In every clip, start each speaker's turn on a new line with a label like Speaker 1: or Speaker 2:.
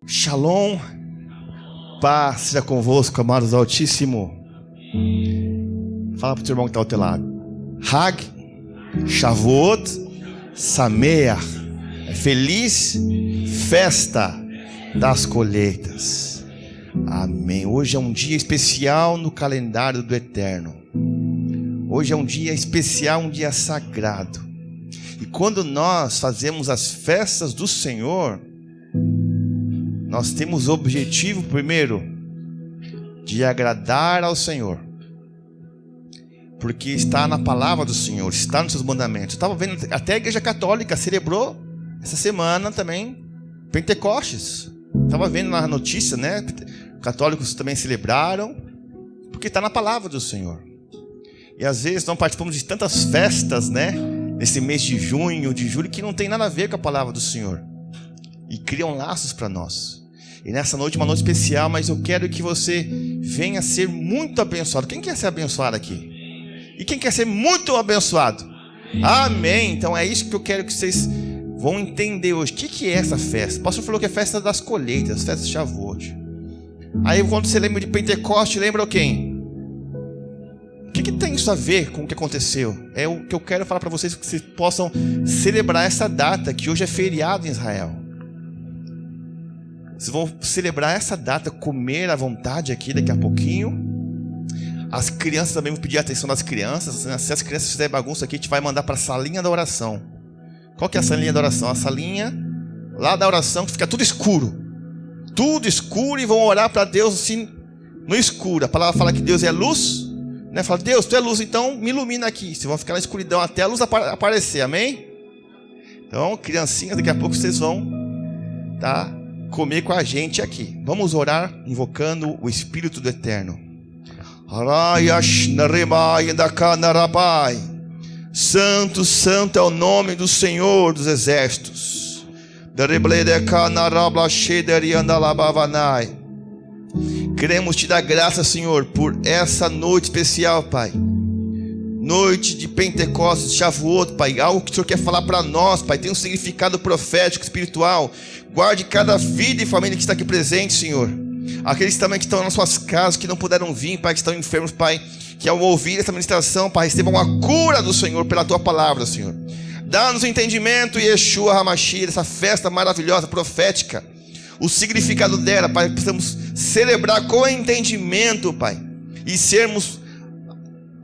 Speaker 1: Shalom, paz seja convosco, amados do Altíssimo. Fala para o teu irmão que está ao teu lado. Hag, Shavuot, Sameach. Feliz festa das colheitas. Amém. Hoje é um dia especial no calendário do Eterno. Hoje é um dia especial, um dia sagrado. E quando nós fazemos as festas do Senhor, nós temos o objetivo, primeiro, de agradar ao Senhor. Porque está na palavra do Senhor, está nos seus mandamentos. Eu estava vendo, até a Igreja Católica celebrou essa semana também Pentecostes. Estava vendo na notícia, né? Católicos também celebraram, porque está na palavra do Senhor. E às vezes nós participamos de tantas festas, né? Nesse mês de junho, de julho, que não tem nada a ver com a palavra do Senhor. E criam laços para nós. E nessa noite, uma noite especial, mas eu quero que você venha ser muito abençoado. Quem quer ser abençoado aqui? E quem quer ser muito abençoado? Amém. Então é isso que eu quero que vocês vão entender hoje. O que é essa festa? O pastor falou que é festa das colheitas, festa de Shavuot. Aí quando você lembra de Pentecoste, lembra quem? O que tem isso a ver com o que aconteceu? É o que eu quero falar para vocês, que vocês possam celebrar essa data, que hoje é feriado em Israel. Vocês vão celebrar essa data, comer à vontade aqui daqui a pouquinho. As crianças também vão pedir a atenção das crianças. Se as crianças fizerem bagunça aqui, a gente vai mandar para a salinha da oração. Qual que é a salinha da oração? A salinha lá da oração que fica tudo escuro. Tudo escuro, e vão orar para Deus assim no escuro. A palavra fala que Deus é luz, né? Fala, Deus, tu é luz, então me ilumina aqui. Vocês vão ficar na escuridão até a luz aparecer, amém? Então, criancinhas, daqui a pouco vocês vão comer com a gente aqui. Vamos orar invocando o Espírito do Eterno. Santo, santo é o nome do Senhor dos Exércitos. Queremos te dar graça, Senhor, por essa noite especial, Pai. Noite de Pentecostes, Shavuot, Pai. Algo que o Senhor quer falar para nós, Pai. Tem um significado profético, espiritual. Guarde cada vida e família que está aqui presente, Senhor. Aqueles também que estão nas suas casas, que não puderam vir, Pai, que estão enfermos, Pai. Que ao ouvir essa ministração, Pai, recebam a cura do Senhor pela Tua palavra, Senhor. Dá-nos o entendimento, Yeshua HaMashiach, dessa festa maravilhosa, profética. O significado dela, Pai, precisamos celebrar com entendimento, Pai. E sermos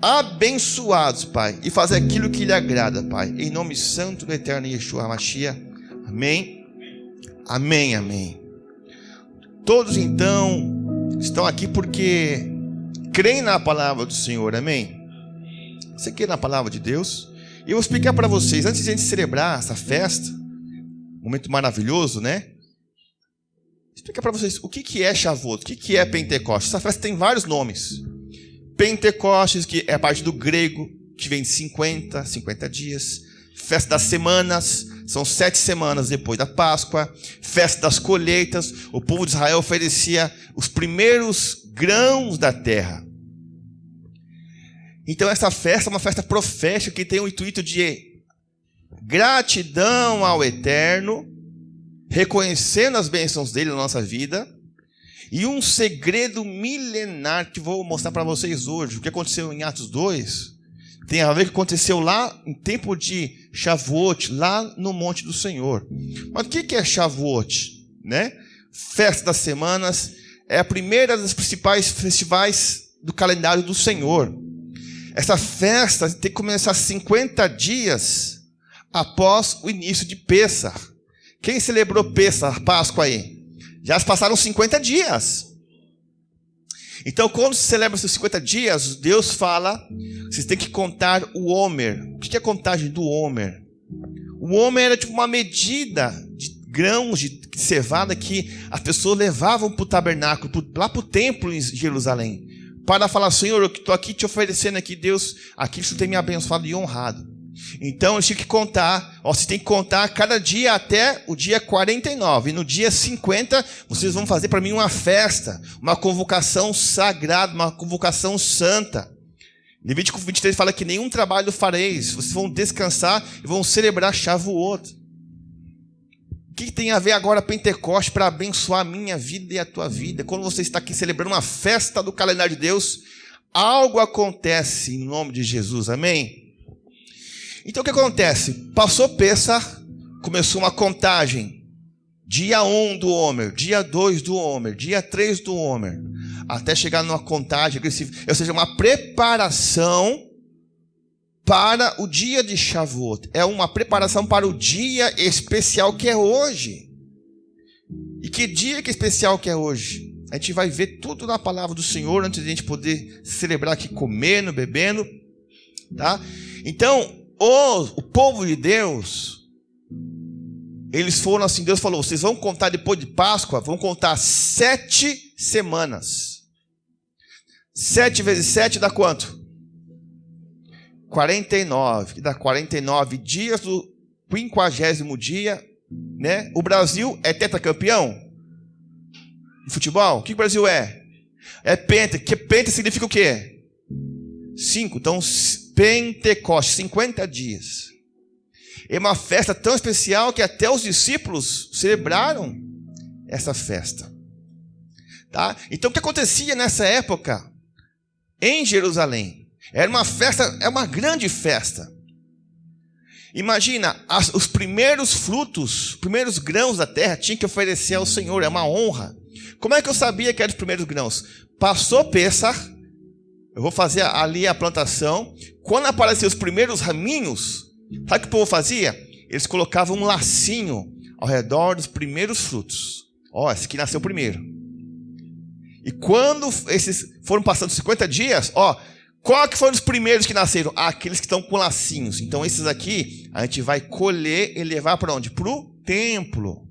Speaker 1: abençoados, Pai, e fazer aquilo que lhe agrada, Pai, em nome santo do eterno Yeshua HaMashiach, amém, amém, amém. Todos então estão aqui porque creem na palavra do Senhor, amém? Você crê na palavra de Deus? E eu vou explicar para vocês, antes de a gente celebrar essa festa, um momento maravilhoso, né? Explicar para vocês o que é Shavuot, o que é Pentecostes. Essa festa tem vários nomes. Pentecostes, que é a parte do grego, que vem de 50 dias. Festa das semanas, são 7 semanas depois da Páscoa. Festa das colheitas, o povo de Israel oferecia os primeiros grãos da terra. Então essa festa é uma festa profética que tem o intuito de gratidão ao Eterno, reconhecendo as bênçãos dele na nossa vida. E um segredo milenar que vou mostrar para vocês hoje. O que aconteceu em Atos 2 tem a ver com o que aconteceu lá em tempo de Shavuot, lá no Monte do Senhor. Mas o que é Shavuot? Né? Festa das Semanas é a primeira das principais festivais do calendário do Senhor. Essa festa tem que começar 50 dias após o início de Pêssar. Quem celebrou Pêssar, Páscoa aí? Já se passaram 50 dias. Então, quando se celebra esses 50 dias, Deus fala, vocês têm que contar o Homer. O que é a contagem do Homer? O Homer era tipo uma medida de grãos de cevada que as pessoas levavam para o tabernáculo, lá para o templo em Jerusalém, para falar, Senhor, eu estou aqui te oferecendo aqui, Deus, aqui você tem me abençoado e honrado. Então eles tinham que contar, você tem que contar cada dia até o dia 49. E no dia 50, vocês vão fazer para mim uma festa, uma convocação sagrada, uma convocação santa. Levítico 23 fala que nenhum trabalho fareis, vocês vão descansar e vão celebrar Shavuot. que tem a ver agora Pentecoste para abençoar a minha vida e a tua vida? Quando você está aqui celebrando uma festa do calendário de Deus, algo acontece em nome de Jesus, amém? Então o que acontece? Passou Pêssar, começou uma contagem. Dia 1 do Homer, dia 2 do Homer, dia 3 do Homer, até chegar numa contagem agressiva, ou seja, uma preparação para o dia de Shavuot. É uma preparação para o dia especial que é hoje. E que dia que especial que é hoje? A gente vai ver tudo na palavra do Senhor antes de a gente poder celebrar aqui comendo, bebendo, tá? Então, o povo de Deus, eles foram assim, Deus falou, vocês vão contar depois de Páscoa, vão contar 7 semanas. 7 vezes 7 dá quanto? 49, que dá 49 dias do 50º dia, né? O Brasil é tetracampeão de futebol. O que o Brasil é? É penta. Que penta significa o quê? 5. Então, Pentecoste, 50 dias. É uma festa tão especial que até os discípulos celebraram essa festa. Tá? Então, o que acontecia nessa época em Jerusalém? Era uma festa, é uma grande festa. Imagina, os primeiros frutos, os primeiros grãos da terra tinham que oferecer ao Senhor, é uma honra. Como é que eu sabia que eram os primeiros grãos? Passou Pêssar, eu vou fazer ali a plantação. Quando apareciam os primeiros raminhos, sabe o que o povo fazia? Eles colocavam um lacinho ao redor dos primeiros frutos. Ó, esse aqui nasceu primeiro. E quando esses foram passando 50 dias, ó, qual que foram os primeiros que nasceram? Aqueles que estão com lacinhos. Então esses aqui a gente vai colher e levar para onde? Para o templo.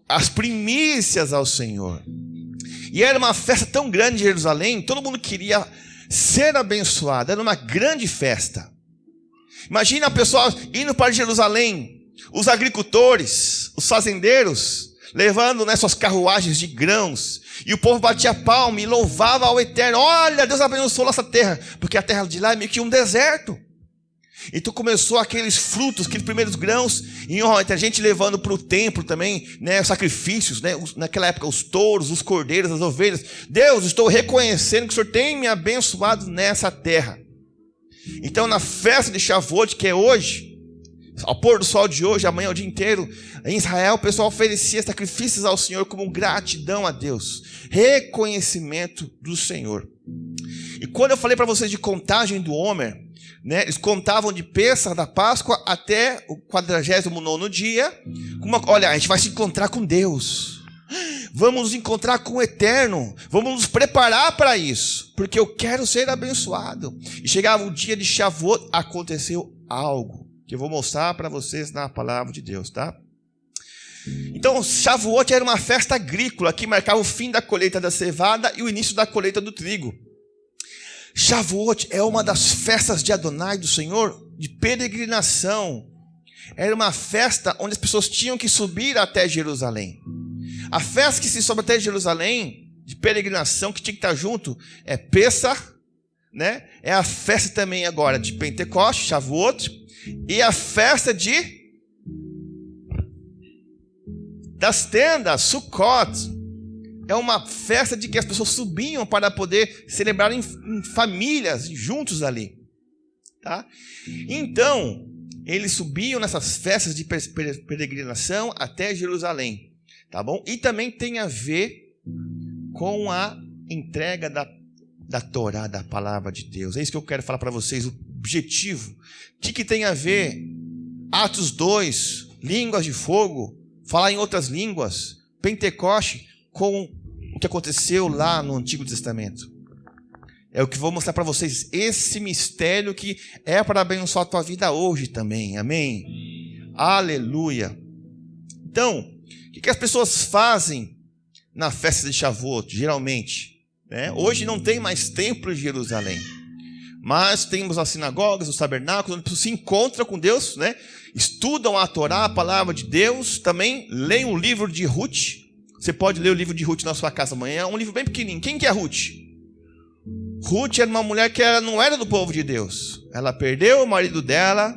Speaker 1: As primícias ao Senhor. E era uma festa tão grande em Jerusalém, todo mundo queria ser abençoado. Era uma grande festa. Imagina a pessoa indo para Jerusalém, os agricultores, os fazendeiros, levando suas carruagens de grãos, e o povo batia palma e louvava ao Eterno. Olha, Deus abençoou nossa terra, porque a terra de lá é meio que um deserto. Então começou aqueles frutos, aqueles primeiros grãos, e a gente levando para o templo também, né, sacrifícios, né, naquela época os touros, os cordeiros, as ovelhas. Deus, estou reconhecendo que o Senhor tem me abençoado nessa terra. Então na festa de Shavuot, que é hoje, ao pôr do sol de hoje, amanhã o dia inteiro, em Israel o pessoal oferecia sacrifícios ao Senhor como gratidão a Deus, reconhecimento do Senhor. E quando eu falei para vocês de contagem do Homer, né, eles contavam de Pêssar, da Páscoa, até o 49º dia. Olha, a gente vai se encontrar com Deus, vamos nos encontrar com o Eterno, vamos nos preparar para isso, porque eu quero ser abençoado. E chegava o dia de Shavuot, aconteceu algo que eu vou mostrar para vocês na palavra de Deus, tá? Então, Shavuot era uma festa agrícola que marcava o fim da colheita da cevada e o início da colheita do trigo. Shavuot é uma das festas de Adonai, do Senhor, de peregrinação. Era uma festa onde as pessoas tinham que subir até Jerusalém. A festa que se sobe até Jerusalém, de peregrinação, que tinha que estar junto, é Pêssar, né? É a festa também agora de Pentecoste, Shavuot, e a festa das tendas, Sukkot. É uma festa de que as pessoas subiam para poder celebrar em famílias, juntos ali. Tá? Então, eles subiam nessas festas de peregrinação até Jerusalém. Tá bom? E também tem a ver com a entrega da Torá, da palavra de Deus. É isso que eu quero falar para vocês, o objetivo. O que tem a ver Atos 2, línguas de fogo, falar em outras línguas, Pentecoste, com o que aconteceu lá no Antigo Testamento? É o que vou mostrar para vocês, esse mistério que é para abençoar a tua vida hoje também, amém? Aleluia! Então, o que as pessoas fazem na festa de Shavuot, geralmente? Né? Hoje não tem mais templo em Jerusalém, mas temos as sinagogas, os tabernáculos, onde as pessoas se encontram com Deus, né? Estudam a Torá, a palavra de Deus, também leem o livro de Ruth. Você pode ler o livro de Ruth na sua casa amanhã, é um livro bem pequenininho. Quem que é Ruth? Ruth era uma mulher que não era do povo de Deus. Ela perdeu o marido dela,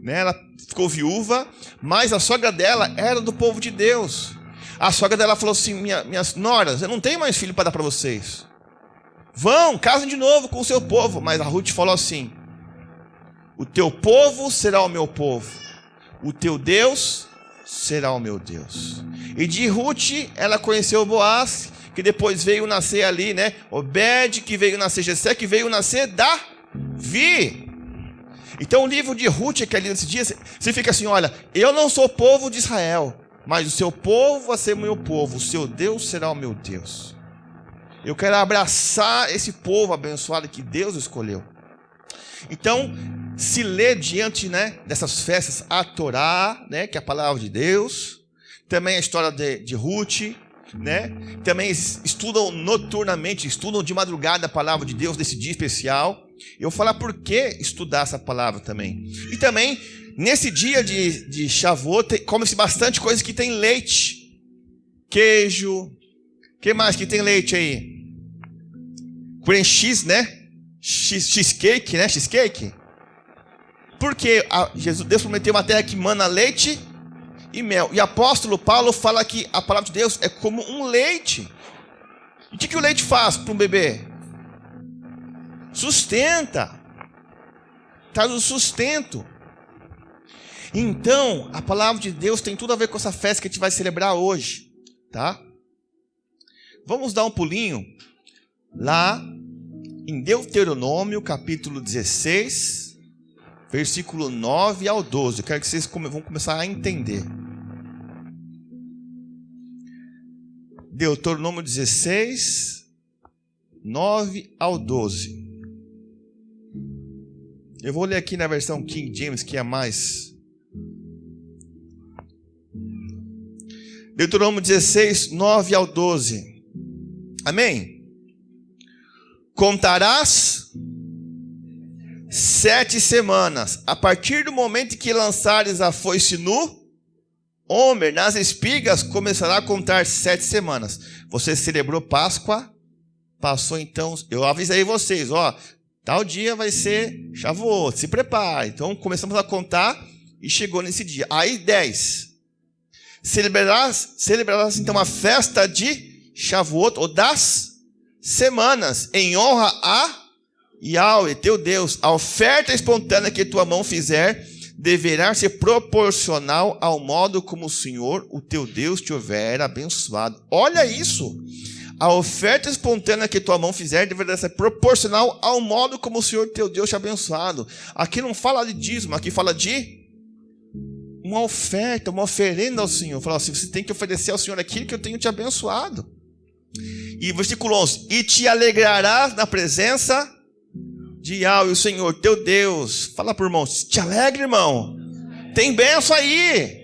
Speaker 1: né? Ela ficou viúva, mas a sogra dela era do povo de Deus. A sogra dela falou assim: minhas noras, eu não tenho mais filho para dar para vocês. Vão, casem de novo com o seu povo. Mas a Ruth falou assim: o teu povo será o meu povo, o teu Deus será o meu Deus. E de Ruth ela conheceu Boaz, que depois veio nascer ali, né? Obed, que veio nascer Jessé, que veio nascer Davi. Então o livro de Ruth, que ali nesse dia, você fica assim: olha, eu não sou povo de Israel, mas o seu povo vai ser o meu povo, o seu Deus será o meu Deus. Eu quero abraçar esse povo abençoado que Deus escolheu. Então, se lê diante, né, dessas festas a Torá, né, que é a palavra de Deus, também a história de Ruth, né, também estudam noturnamente, estudam de madrugada a palavra de Deus nesse dia especial. Eu vou falar por que estudar essa palavra também. E também, nesse dia de Shavuot, come-se bastante coisa que tem leite, queijo. O que mais que tem leite aí? Cream cheese, né? Cheesecake, né? Cheesecake. Porque Deus prometeu uma terra que mana leite e mel. E o apóstolo Paulo fala que a palavra de Deus é como um leite. E o que o leite faz para um bebê? Sustenta. Traz o sustento. Então, a palavra de Deus tem tudo a ver com essa festa que a gente vai celebrar hoje, tá? Vamos dar um pulinho lá em Deuteronômio, capítulo 16, versículo 9 ao 12. Eu quero que vocês vão começar a entender. Deuteronômio 16, 9 ao 12. Eu vou ler aqui na versão King James, que é mais. Deuteronômio 16, 9 ao 12. Amém? Contarás 7 semanas, a partir do momento em que lançares a foice no Homer, nas espigas, começará a contar 7 semanas. Você celebrou Páscoa, passou então, eu avisei vocês, ó, tal dia vai ser Shavuot, se prepare. Então começamos a contar e chegou nesse dia. Aí 10. Celebrarás então a festa de Shavuot, ou das semanas, em honra a Yahweh, teu Deus. A oferta espontânea que tua mão fizer deverá ser proporcional ao modo como o Senhor, o teu Deus, te houver abençoado. Olha isso. A oferta espontânea que tua mão fizer deverá ser proporcional ao modo como o Senhor, teu Deus, te abençoado. Aqui não fala de dízimo, aqui fala de uma oferta, uma oferenda ao Senhor. Fala assim: você tem que oferecer ao Senhor aquilo que eu tenho te abençoado. E versículo 11: e te alegrarás na presença de Yahweh, o Senhor, teu Deus. Fala para o irmão: te alegre, irmão. Tem bênção aí.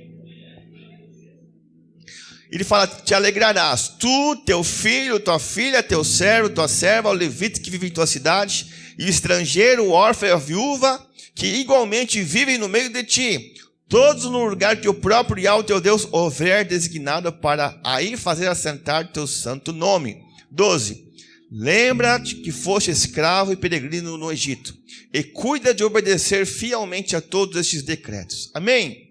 Speaker 1: Ele fala: te alegrarás, tu, teu filho, tua filha, teu servo, tua serva, o levita que vive em tua cidade, e o estrangeiro, o órfão e a viúva, que igualmente vivem no meio de ti, todos no lugar que o próprio Yahweh, teu Deus, houver designado para aí fazer assentar teu santo nome. 12. Lembra-te que foste escravo e peregrino no Egito, e cuida de obedecer fielmente a todos estes decretos. Amém?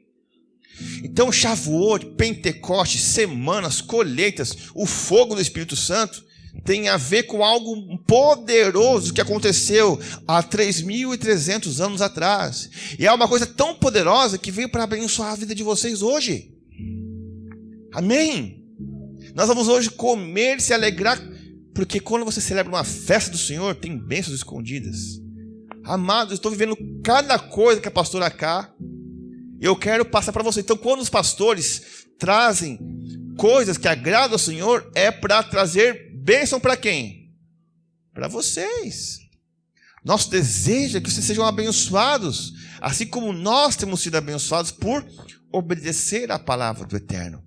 Speaker 1: Então, Shavuot, Pentecostes, semanas, colheitas, o fogo do Espírito Santo, tem a ver com algo poderoso que aconteceu há 3.300 anos atrás. E é uma coisa tão poderosa que veio para abençoar a vida de vocês hoje. Amém? Nós vamos hoje comer e se alegrar, porque quando você celebra uma festa do Senhor, tem bênçãos escondidas. Amados, eu estou vivendo cada coisa que a pastora cá, eu quero passar para você. Então, quando os pastores trazem coisas que agradam ao Senhor, é para trazer bênção para quem? Para vocês. Nosso desejo é que vocês sejam abençoados, assim como nós temos sido abençoados por obedecer à palavra do Eterno.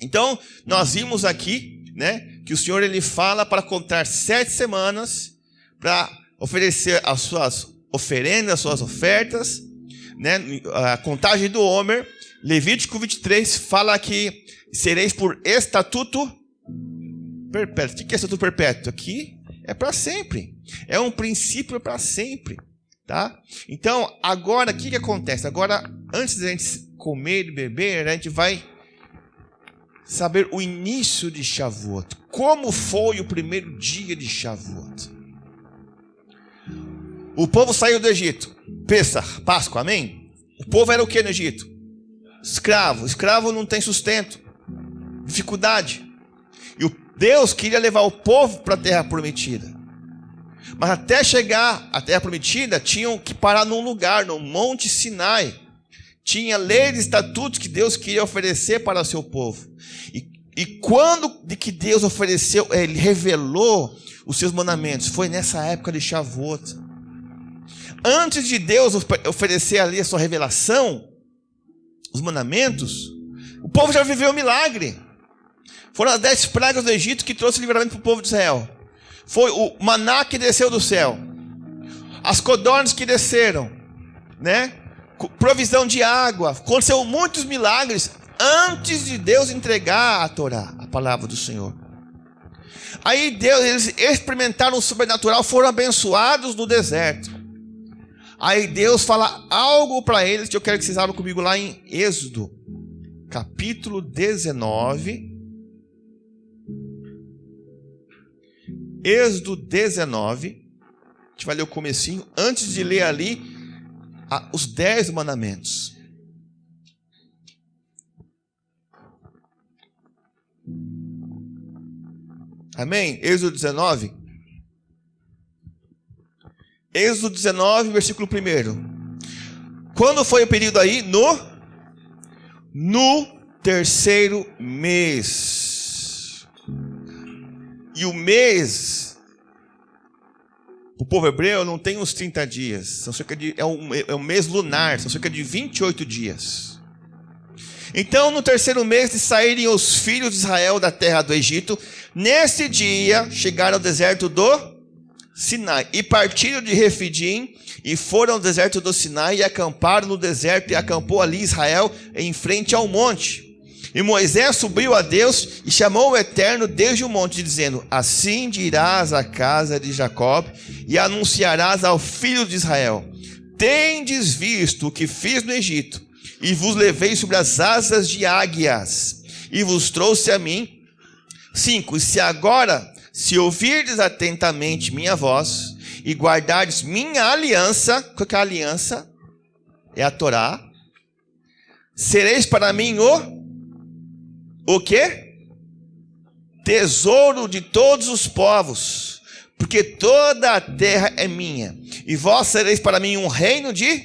Speaker 1: Então, nós vimos aqui, né, que o Senhor ele fala para contar 7 semanas, para oferecer as suas oferendas, as suas ofertas, né, a contagem do Homer. Levítico 23 fala que sereis por estatuto perpétuo. O que é estatuto perpétuo? Aqui é para sempre. É um princípio para sempre. Tá? Então, agora, o que acontece? Agora, antes da gente comer e beber, a gente vai saber o início de Shavuot. Como foi o primeiro dia de Shavuot? O povo saiu do Egito. Pêssar, Páscoa, amém? O povo era o que no Egito? Escravo. Escravo não tem sustento. Dificuldade. E Deus queria levar o povo para a terra prometida. Mas até chegar à terra prometida, tinham que parar num lugar, no Monte Sinai. Tinha leis e estatutos que Deus queria oferecer para o seu povo. E quando de que Deus ofereceu, Ele revelou os seus mandamentos, foi nessa época de Shavuot. Antes de Deus oferecer ali a sua revelação, os mandamentos, o povo já viveu um milagre. Foram as 10 pragas do Egito que trouxe livramento para o povo de Israel. Foi o maná que desceu do céu, as codornas que desceram, né? Provisão de água. Aconteceu muitos milagres antes de Deus entregar a Torá, a palavra do Senhor. Aí eles experimentaram o sobrenatural, foram abençoados no deserto. Aí Deus fala algo para eles que eu quero que vocês abram comigo lá em Êxodo, capítulo 19. Êxodo 19, a gente vai ler o comecinho, antes de ler ali os 10 mandamentos. Amém? Êxodo 19. Êxodo 19, versículo 1. Quando foi o período aí? No terceiro mês. E o mês, o povo hebreu não tem uns 30 dias. São cerca de, é um mês lunar, são cerca de 28 dias. Então, no terceiro mês de saírem os filhos de Israel da terra do Egito, nesse dia chegaram ao deserto do Sinai. E partiram de Refidim e foram ao deserto do Sinai e acamparam no deserto. E acampou ali Israel em frente ao monte. E Moisés subiu a Deus e chamou o Eterno desde o monte, dizendo: assim dirás à casa de Jacó e anunciarás ao filho de Israel: tendes visto o que fiz no Egito, e vos levei sobre as asas de águias, e vos trouxe a mim. 5. Se agora, se ouvirdes atentamente minha voz, e guardardes minha aliança, qual que é a aliança? É a Torá. Sereis para mim o quê? Tesouro de todos os povos, porque toda a terra é minha, e vós sereis para mim um reino de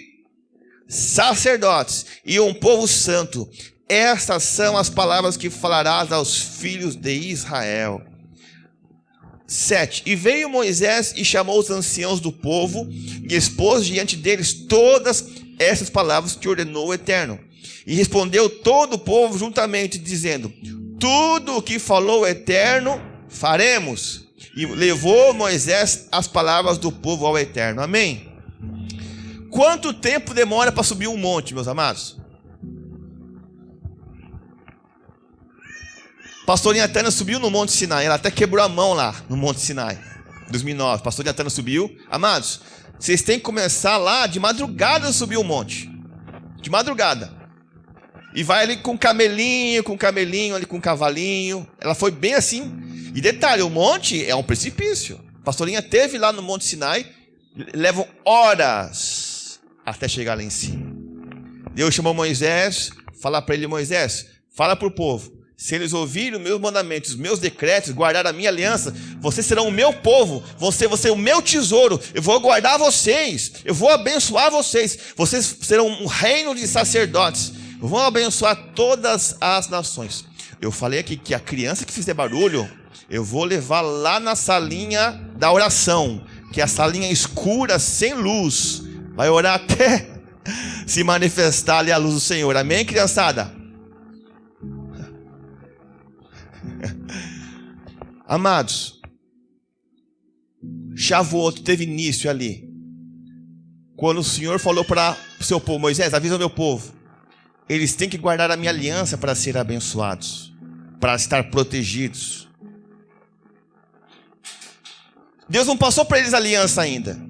Speaker 1: sacerdotes e um povo santo. Estas são as palavras que falarás aos filhos de Israel. 7. E veio Moisés e chamou os anciãos do povo e expôs diante deles todas essas palavras que ordenou o Eterno. E respondeu todo o povo juntamente, dizendo: tudo o que falou o Eterno faremos. E levou Moisés as palavras do povo ao Eterno. Amém? Quanto tempo demora para subir um monte, meus amados? Pastorinha Tânia subiu no Monte Sinai. Ela até quebrou a mão lá no Monte Sinai, 2009. Pastorinha Tânia subiu. Amados, vocês têm que começar lá de madrugada a subir o monte. De madrugada. E vai ali com camelinho, ali com cavalinho. Ela foi bem assim. E detalhe, o monte é um precipício. A pastorinha teve lá no Monte Sinai. Levam horas até chegar lá em cima. Deus chamou Moisés. Fala para ele: Moisés, fala para o povo: se eles ouvirem os meus mandamentos, os meus decretos, guardar a minha aliança, vocês serão o meu povo, você é o meu tesouro, eu vou guardar vocês, eu vou abençoar vocês, vocês serão um reino de sacerdotes, eu vou abençoar todas as nações. Eu falei aqui que a criança que fizer barulho, eu vou levar lá na salinha da oração, que é a salinha escura, sem luz, vai orar até se manifestar ali a luz do Senhor. Amém, criançada? Amados, Shavuot teve início ali, quando o Senhor falou para o seu povo: Moisés, avisa o meu povo, eles têm que guardar a minha aliança para ser abençoados, para estar protegidos. Deus não passou para eles a aliança ainda.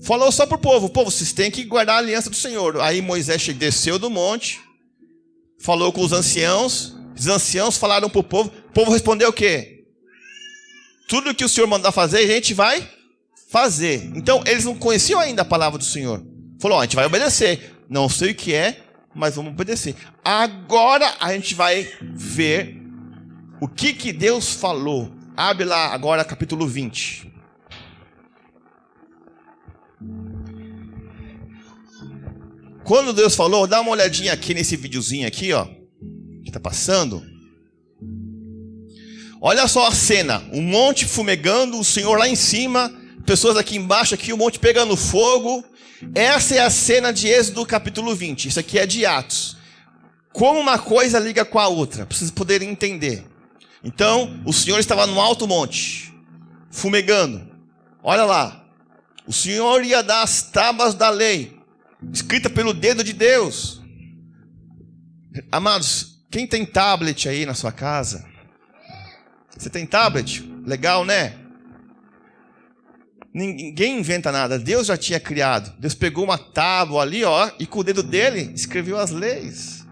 Speaker 1: Falou só para o povo: vocês têm que guardar a aliança do Senhor. Aí Moisés desceu do monte, falou com os anciãos falaram para o povo respondeu o quê? Tudo que o Senhor mandar fazer, a gente vai fazer. Então, eles não conheciam ainda a palavra do Senhor. Falou: a gente vai obedecer. Não sei o que é, mas vamos obedecer. Agora a gente vai ver o que Deus falou. Abre lá agora capítulo 20. Quando Deus falou, dá uma olhadinha aqui nesse videozinho aqui, ó, que tá passando. Olha só a cena, um monte fumegando, o Senhor lá em cima, pessoas aqui embaixo, aqui o monte pegando fogo. Essa é a cena de Êxodo capítulo 20. Isso aqui é de Atos. Como uma coisa liga com a outra, para vocês poderem entender. Então, o Senhor estava no alto monte, fumegando. Olha lá, o Senhor ia dar as tábuas da lei, escrita pelo dedo de Deus. Amados, quem tem tablet aí na sua casa? Você tem tablet? Legal, né? Ninguém inventa nada, Deus já tinha criado. Deus pegou uma tábua ali, ó, e com o dedo dele escreveu as leis.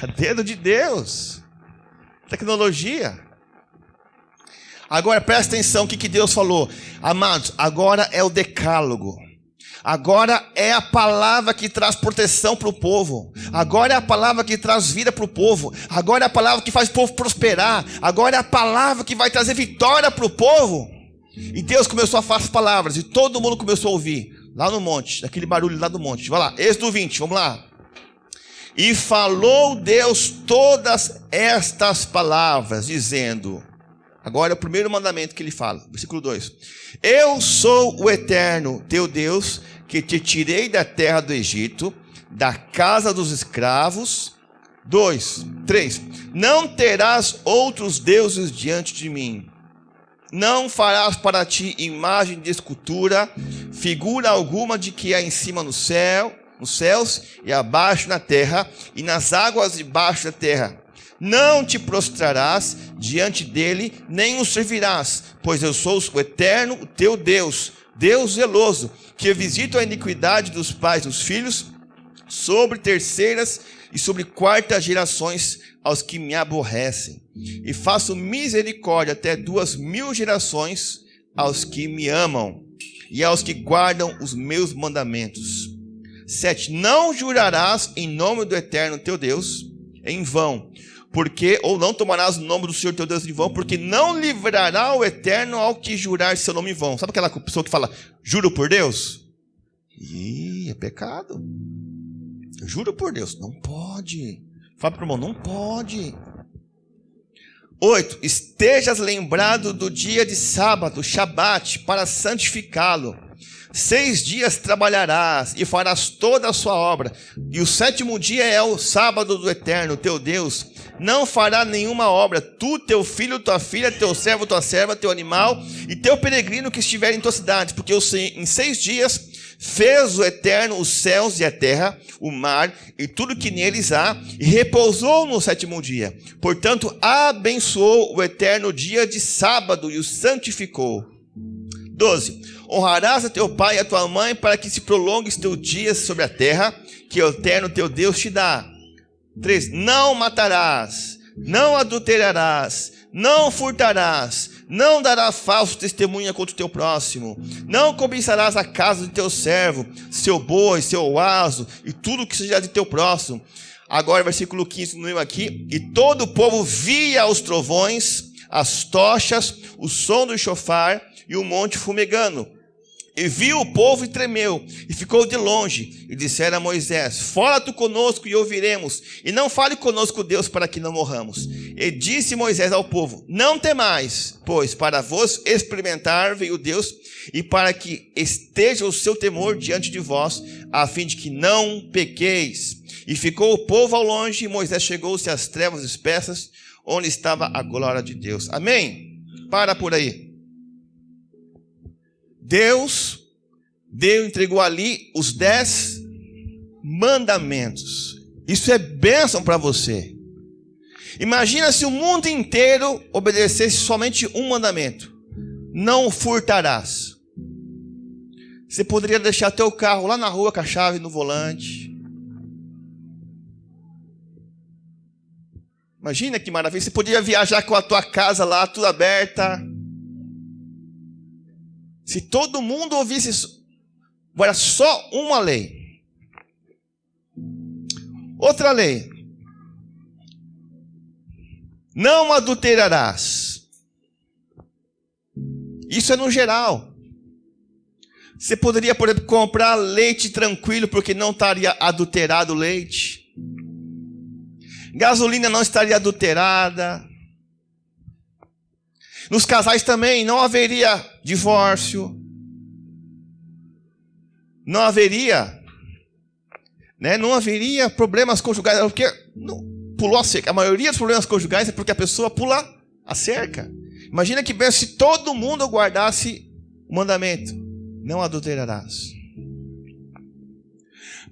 Speaker 1: A dedo de Deus. Tecnologia. Agora presta atenção o que Deus falou. Amados, agora é o decálogo. Agora é a palavra que traz proteção para o povo. Agora é a palavra que traz vida para o povo. Agora é a palavra que faz o povo prosperar. Agora é a palavra que vai trazer vitória para o povo. E Deus começou a falar as palavras. E todo mundo começou a ouvir. Lá no monte, aquele barulho lá do monte. Vai lá, Êxodo 20, vamos lá. E falou Deus todas estas palavras, dizendo... Agora é o primeiro mandamento que ele fala. Versículo 2. Eu sou o Eterno, teu Deus, que te tirei da terra do Egito, da casa dos escravos. 3. Não terás outros deuses diante de mim. Não farás para ti imagem de escultura, figura alguma de que há em cima no céu, nos céus e abaixo na terra, e nas águas debaixo da terra. Não te prostrarás diante dele, nem o servirás, pois eu sou o Eterno, o teu Deus, Deus zeloso, que visito a iniquidade dos pais dos filhos, sobre terceiras e sobre quartas gerações aos que me aborrecem, e faço misericórdia até 2000 gerações aos que me amam, e aos que guardam os meus mandamentos. 7. Não jurarás em nome do Eterno teu Deus em vão, porque, ou não tomarás o nome do Senhor teu Deus em vão, porque não livrará o Eterno ao que jurar seu nome em vão. Sabe aquela pessoa que fala, juro por Deus? É pecado. Eu juro por Deus. Não pode. Fala para o irmão, não pode. 8. Estejas lembrado do dia de sábado, Shabat, para santificá-lo. 6 dias trabalharás e farás toda a sua obra. E o 7º dia é o sábado do Eterno, teu Deus. Não fará nenhuma obra, tu, teu filho, tua filha, teu servo, tua serva, teu animal e teu peregrino que estiver em tua cidade. Porque em 6 dias fez o Eterno os céus e a terra, o mar e tudo que neles há, e repousou no 7º dia. Portanto, abençoou o Eterno o dia de sábado e o santificou. 12. Honrarás a teu pai e a tua mãe, para que se prolongue os teus dias sobre a terra, que o Eterno teu Deus te dá. 3. Não matarás, não adulterarás, não furtarás, não darás falso testemunha contra o teu próximo, não cobiçarás a casa de teu servo, seu boi, seu asno, e tudo que seja de teu próximo. Agora, versículo 15, no meio aqui. E todo o povo via os trovões, as tochas, o som do chofar e o monte fumegando. E viu o povo e tremeu, e ficou de longe, e disseram a Moisés, fala tu conosco e ouviremos, e não fale conosco Deus para que não morramos. E disse Moisés ao povo, não temais, pois para vos experimentar veio Deus, e para que esteja o seu temor diante de vós, a fim de que não pequeis. E ficou o povo ao longe, e Moisés chegou-se às trevas espessas, onde estava a glória de Deus. Amém? Para por aí. Deus entregou ali os 10 mandamentos. Isso é bênção para você. Imagina se o mundo inteiro obedecesse somente um mandamento: não furtarás. Você poderia deixar teu carro lá na rua com a chave no volante. Imagina que maravilha. Você poderia viajar com a tua casa lá, tudo aberta. Se todo mundo ouvisse isso. Agora, só uma lei. Outra lei. Não adulterarás. Isso é no geral. Você poderia, por exemplo, comprar leite tranquilo, porque não estaria adulterado o leite. Gasolina não estaria adulterada. Nos casais também não haveria divórcio. Não haveria, né? Não haveria problemas conjugais, porque não, pulou a cerca. A maioria dos problemas conjugais é porque a pessoa pula a cerca. Imagina que se todo mundo guardasse o mandamento: não adulterarás.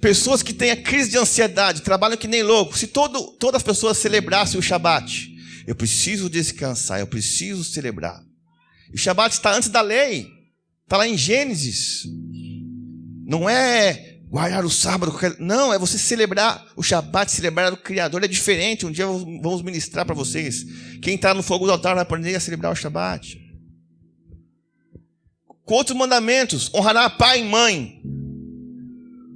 Speaker 1: Pessoas que têm a crise de ansiedade, trabalham que nem louco. Se todas as pessoas celebrassem o Shabat, eu preciso descansar, eu preciso celebrar. O Shabat está antes da lei, está lá em Gênesis. Não é guardar o sábado, não, é você celebrar o Shabat, celebrar o Criador. É diferente. Um dia vamos ministrar para vocês. Quem está no fogo do altar vai aprender a celebrar o Shabat. Com outros mandamentos: honrará pai e mãe.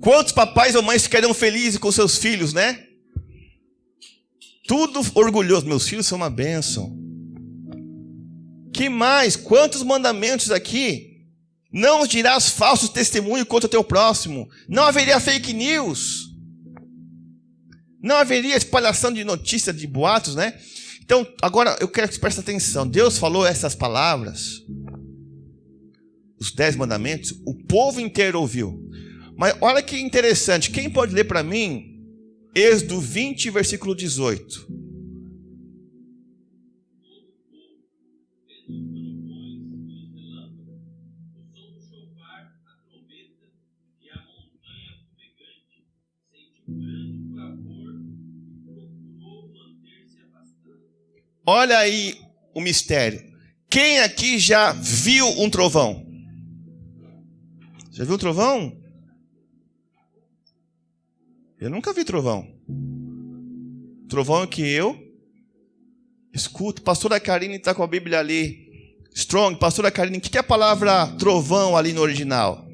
Speaker 1: Quantos papais ou mães ficarão felizes com seus filhos, né? Tudo orgulhoso. Meus filhos são uma bênção. Que mais? Quantos mandamentos aqui? Não dirás falsos testemunhos contra o teu próximo. Não haveria fake news. Não haveria espalhação de notícias, de boatos, né? Então, agora eu quero que você preste atenção. Deus falou essas palavras, os 10 mandamentos, o povo inteiro ouviu. Mas olha que interessante. Quem pode ler para mim Êxodo 20, versículo 18? Olha aí o mistério. Quem aqui já viu um trovão? Já viu um trovão? Eu nunca vi trovão. Trovão é que eu escuto. Pastora Karine está com a Bíblia ali. Strong. Pastora Karine, o que é a palavra trovão ali no original?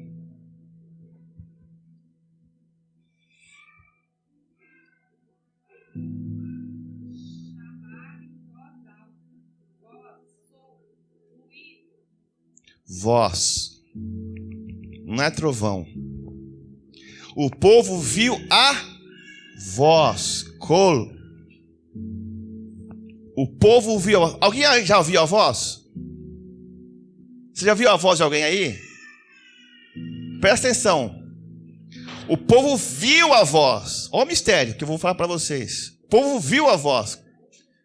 Speaker 1: Voz. Não é trovão. O povo viu a voz. Col. O povo viu a voz. Alguém já ouviu a voz? Você já viu a voz de alguém aí? Presta atenção. O povo viu a voz. Olha o mistério que eu vou falar para vocês. O povo viu a voz.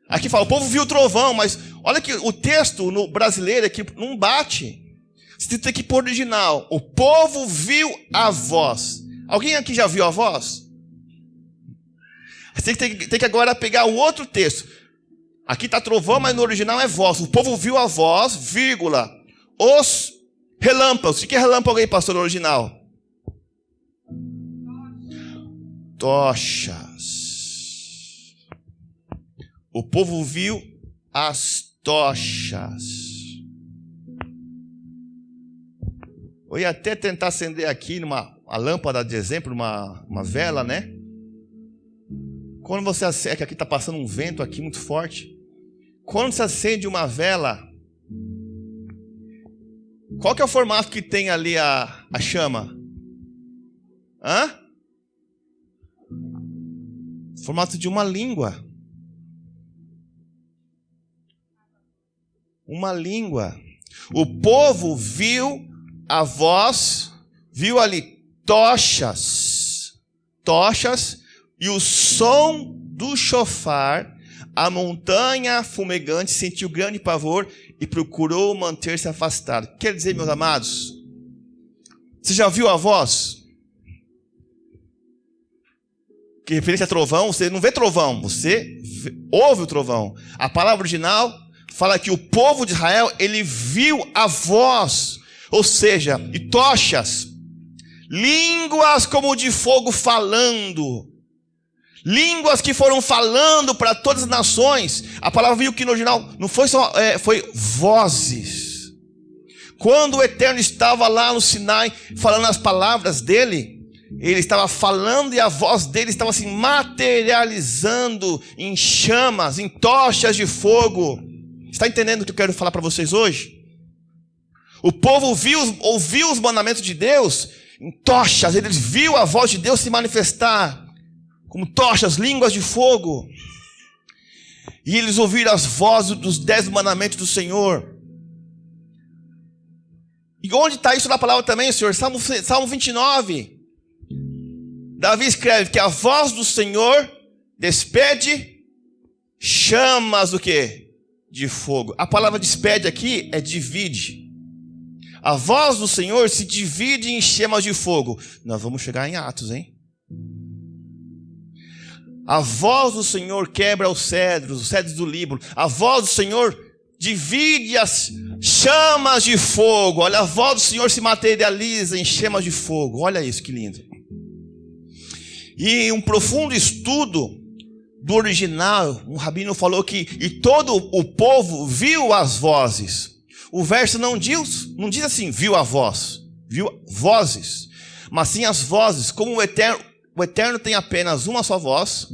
Speaker 1: Aqui fala, o povo viu o trovão, mas olha que o texto no brasileiro aqui não bate. Você tem que pôr original. O povo viu a voz. Alguém aqui já viu a voz? Você tem que agora pegar o outro texto. Aqui está trovão, mas no original é voz. O povo viu a voz, vírgula. Os relâmpagos. O que é relâmpago aí, pastor, no original? Tochas. O povo viu as tochas. Eu ia até tentar acender aqui a lâmpada de exemplo, uma vela, né? Quando você acende, que aqui está passando um vento aqui muito forte. Quando você acende uma vela, qual que é o formato que tem ali a chama? Hã? Formato de uma língua. Uma língua. O povo viu a voz, viu ali tochas, e o som do chofar. A montanha fumegante sentiu grande pavor e procurou manter-se afastado. Quer dizer, meus amados, você já viu a voz? Que referência a trovão, você não vê trovão, você ouve o trovão. A palavra original fala que o povo de Israel, ele viu a voz, ou seja, e tochas. línguas como de fogo falando. Línguas que foram falando para todas as nações. A palavra viu que no original não foi só, foi vozes. Quando o Eterno estava lá no Sinai falando as palavras dele, ele estava falando e a voz dele estava se materializando em chamas, em tochas de fogo. Está entendendo o que eu quero falar para vocês hoje? O povo ouviu os mandamentos de Deus em tochas. Eles viu a voz de Deus se manifestar como tochas, línguas de fogo. E eles ouviram as vozes dos 10 mandamentos do Senhor. E onde está isso na palavra também, Senhor? Salmo 29. Davi escreve que a voz do Senhor despede chamas do quê? De fogo. A palavra despede aqui é divide. A voz do Senhor se divide em chamas de fogo. Nós vamos chegar em Atos, hein? A voz do Senhor quebra os cedros do Líbano. A voz do Senhor divide as chamas de fogo. Olha, a voz do Senhor se materializa em chamas de fogo. Olha isso, que lindo. E um profundo estudo do original, um rabino falou que e todo o povo viu as vozes. O verso não diz assim, viu a voz, viu vozes, mas sim as vozes. Como o Eterno tem apenas uma só voz,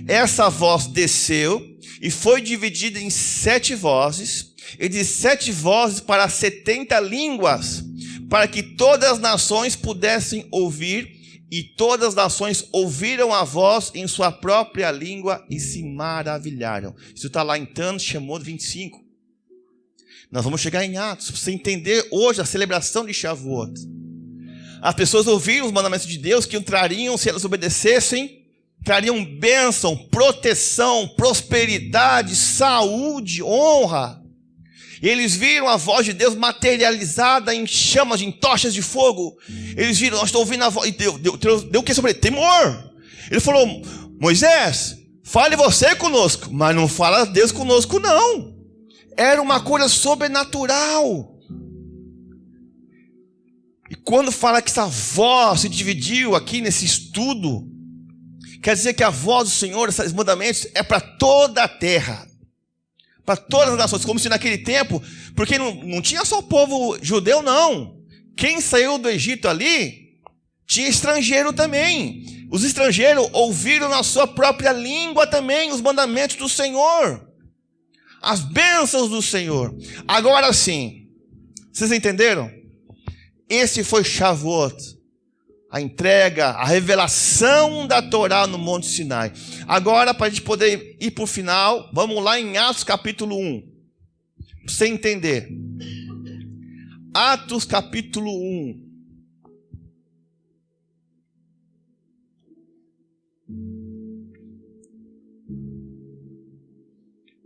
Speaker 1: essa voz desceu e foi dividida em 7 vozes, e de 7 vozes para 70 línguas, para que todas as nações pudessem ouvir, e todas as nações ouviram a voz em sua própria língua e se maravilharam. Isso está lá em Tânia, Shemot 25. Nós vamos chegar em Atos, para você entender hoje a celebração de Shavuot. As pessoas ouviram os mandamentos de Deus, que trariam, se elas obedecessem, trariam bênção, proteção, prosperidade, saúde, honra. E eles viram a voz de Deus materializada em chamas, em tochas de fogo. Eles viram, nós estamos ouvindo a voz, e deu o que sobre ele? Temor. Ele falou, Moisés, fale você conosco, mas não fala Deus conosco não. Era uma coisa sobrenatural. E quando fala que essa voz se dividiu aqui nesse estudo, quer dizer que a voz do Senhor, esses mandamentos, é para toda a terra. Para todas as nações, como se naquele tempo, porque não tinha só o povo judeu, não. Quem saiu do Egito ali, tinha estrangeiro também. Os estrangeiros ouviram na sua própria língua também os mandamentos do Senhor. As bênçãos do Senhor. Agora sim, vocês entenderam? Esse foi Shavuot. A entrega, a revelação da Torá no Monte Sinai. Agora, para a gente poder ir para o final, vamos lá em Atos capítulo 1. Para você entender. Atos capítulo 1.